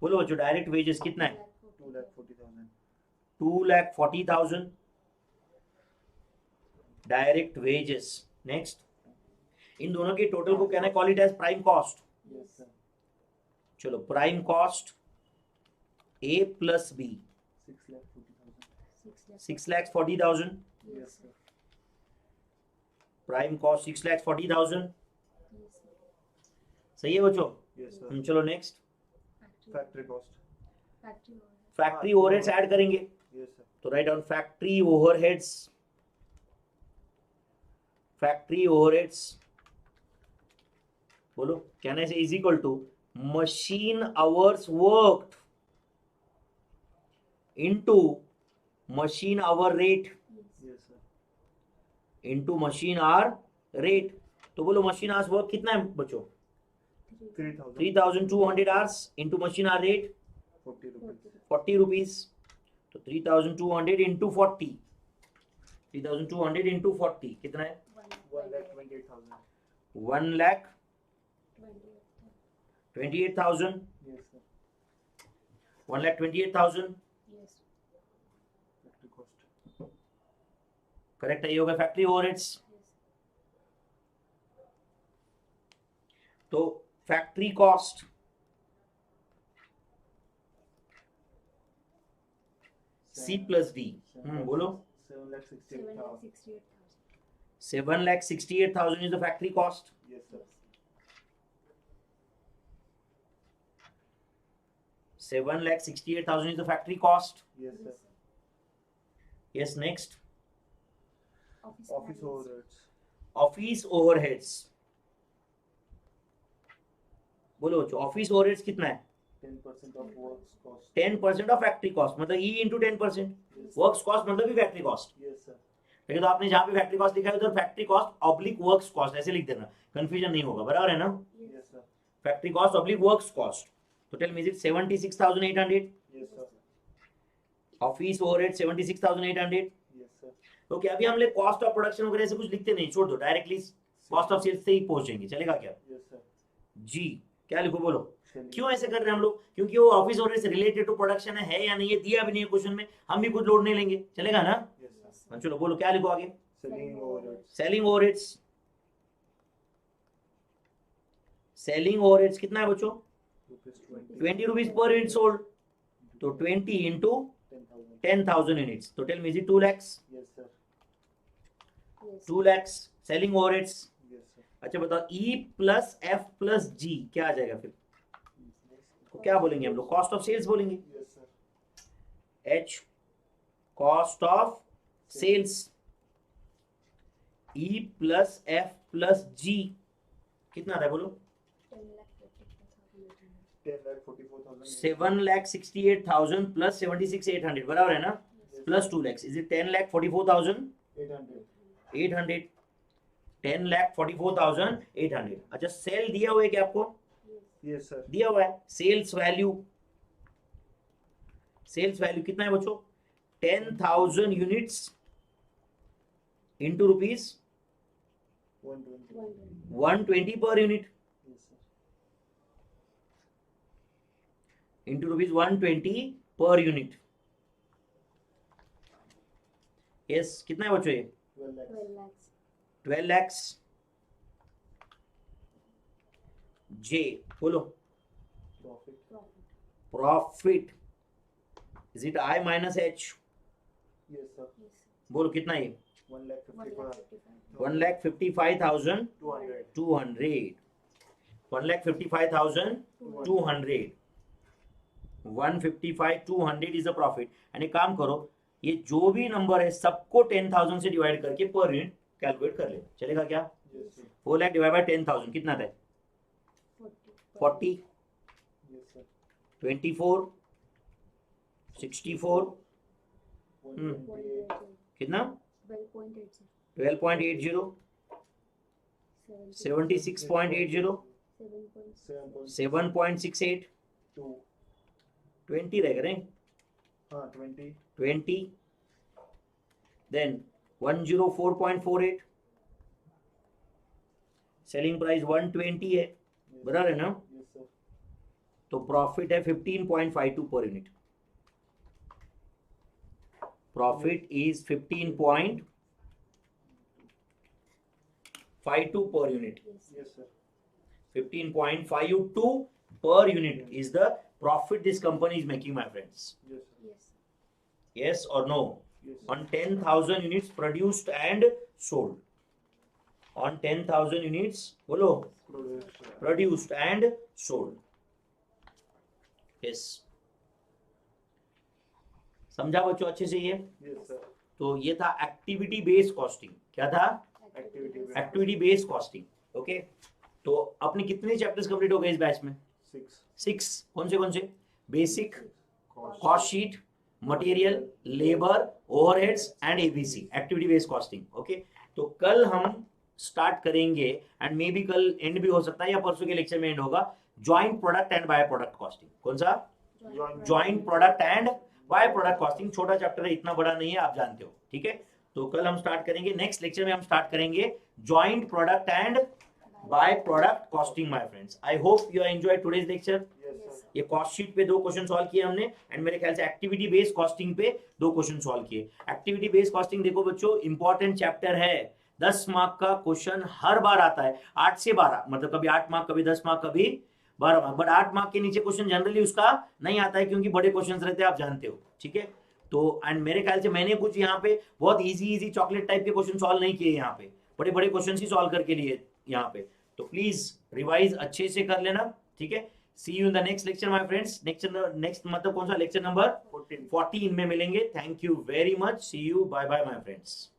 बोलो बच्चों डायरेक्ट वेजेस कितना है? 2,40,000. 2,40,000 डायरेक्ट वेजेस. नेक्स्ट. इन दोनों के टोटल को कहना है call it as prime cost. Yes, sir. चलो prime cost A plus B 6,40,000. 6,40,000. Yes, sir. Prime cost 6,40,000. Yes, sir. सही है बच्चों? Yes, sir. चलो next. Factory cost. Factory overhead. Factory overheads add करेंगे. Yes, sir. तो right down factory overheads. Factory overheads बोलो कहना है is equal to machine hours worked into machine hour rate Yes. Yes, sir. Into machine hour rate. तो बोलो machine hours work कितना है बच्चों? 3,000. 3,200 hours into machine hour rate 40 rupees. 40 rupees. तो 3,200 into 40. 3,200 into 40 कितना है? 1,28,000. 1,28,000. Yes, sir. 1,28,000. Yes. Factory cost. Correct है. ये होगा फैक्ट्री ओवरहेड्स. Yes. तो factory cost C plus D. बोलो 7,68,000. 768,000. 7,68,000 is the factory cost. Yes, sir. 7,68,000 is the factory cost. Yes, sir. Yes, next. Office Office overheads. overheads. Office overheads. बोलो बच्चों office overheads कितना है? 10% of works cost. 10% of factory cost मतलब E into 10%. Yes, works cost मतलब भी factory cost. yes, sir. लेकिन तो आपने जहाँ पे फैक्ट्री कॉस्ट लिखा है उधर factory cost oblique works cost ऐसे लिख देना. कंफ्यूजन नहीं होगा. बराबर है ना? Yes, sir. Factory cost oblique works cost. तो tell me is it 76,800. Yes, sir. Office overhead 76,800. Yes, sir. Okay अभी हम लोग कॉस्ट ऑफ प्रोडक्शन वगैरह से कुछ लिखते नहीं. छोड़ दो डायरेक्टली कॉस्ट ऑफ सेल्स से ही पहुंचेंगे. चलेगा क्या? Yes, sir. जी क्या लिखो बोलो. Selling. क्यों ऐसे कर रहे हैं हम लोग? क्योंकि वो ऑफिस ओवरहेड से रिलेटेड टू प्रोडक्शन है या नहीं है दिया भी नहीं है क्वेश्चन में. हम भी कुछ लोड नहीं लेंगे. चलेगा ना? Yes, sir. हाँ, चलो बोलो क्या लिखो आगे. Selling overheads. Selling overheads. Selling overheads कितना है बच्चों? Rupees 20. 20 rupees per unit sold. तो 20 into 10,000. 10,000 units. So tell me, is it 2 lakhs? Yes, sir. Yes. 2 lakhs. Selling overheads. Yes, sir. अच्छा बताओ, E plus F plus G क्या आ जाएगा फिर? तो क्या बोलेंगे हम लोग? कॉस्ट ऑफ सेल्स बोलेंगे. Yes, sir. H cost of sales. E plus F plus G कितना आता है बोलो? 10,44,800. 10,44,000. 7,68,000 plus 76,800 बराबर है ना? Plus 2 lakhs. Is it 10,44,800? 800. 10,44,800. अच्छा, सेल दिया हुआ है क्या आपको? Yes, sir. दिया हुआ है. सेल्स वैल्यू कितना है बच्चों? 10,000 units into rupees 120. 120 per unit Yes, sir. Into rupees 120 per unit. Yes, कितना है बच्चों ये? 12 lakhs. 12 lakhs. 12 lakhs. जे बोलो. Profit. Profit. Profit is it I minus H? Yes, sir. Yes. बोलो कितना ये? 1,55,200. 1,55,200. 1,55,200. 155,200 इज अ प्रॉफिट. एंड एक काम करो, ये जो भी नंबर है सबको 10,000 से डिवाइड करके पर यूनिट कैलकुलेट कर ले. चलेगा क्या? Yes, sir. 4 lakh divide by 10,000 कितना था? 40, Yes, sir. 24, 64 128. कितना? 12.80. 12.80, 76.80, 7.6. 7.68, 2. 20 रह गए. हाँ, 20. 20, then 104.48, सेलिंग प्राइस 120 है. Yes, बराबर है ना? Yes, sir. तो प्रॉफिट है 15.52 per unit. Profit is 15.52 per unit. Yes. Yes, sir. 15.52 per unit is the profit this company is making, my friends. Yes, sir. Yes. Yes or no? Yes, sir. On 10,000 units produced and sold. On 10,000 units, bolo, produced and sold. Yes. समझा बच्चों अच्छे से ये? Yes, sir. तो ये था activity based costing. क्या था? Activity based. Activity based costing. Okay, तो अपने कितने चैप्टर्स कंप्लीट हो गए इस बैच में? 6. 6. कौन से? Basic, Cost. Cost sheet, material, labour, overheads and ABC, activity based costing. Okay, तो कल हम स्टार्ट करेंगे एंड मे बी कल एंड भी हो सकता है या परसों के लेक्चर में एंड होगा, joint product and by product costing. कौन सा? Joint product and by product costing. छोटा चैप्टर है, इतना बड़ा नहीं है, आप जानते हो. ठीक है, तो कल हम स्टार्ट करेंगे. नेक्स्ट लेक्चर में हम स्टार्ट करेंगे joint product and by product costing. My friends, I hope you enjoy today's lecture. Yes, sir. ये कॉस्ट शीट पे 2 क्वेश्चन सॉल्व किए हमने एंड मेरे ख्याल से एक्टिविटी बेस्ड कॉस्टिंग पे 2 क्वेश्चन सॉल्व किए. एक्टिविटी बेस्ड कॉस्टिंग देखो बच्चों, इंपॉर्टेंट चैप्टर है. 10 मार्क का क्वेश्चन हर बार आता है. 8 से 12, मतलब कभी 8 मार्क, कभी 10 मार्क, कभी 12 मार्क. बट 8 मार्क के नीचे क्वेश्चन जनरली उसका नहीं आता है क्योंकि बड़े क्वेश्चन रहते हैं, आप जानते हो. ठीक है, तो एंड मेरे ख्याल से मैंने कुछ यहाँ पे बहुत इजी चॉकलेट टाइप के क्वेश्चन सॉल्व नहीं किए. यहाँ पे बड़े बड़े क्वेश्चन ही सॉल्व करके लिए यहाँ पे. तो प्लीज रिवाइज अच्छे से कर लेना. ठीक है, see you in the next lecture my friends. Next मतलब कौन सा? Lecture number 14. 14 में मिलेंगे. Thank you very much. See you. Bye bye my friends.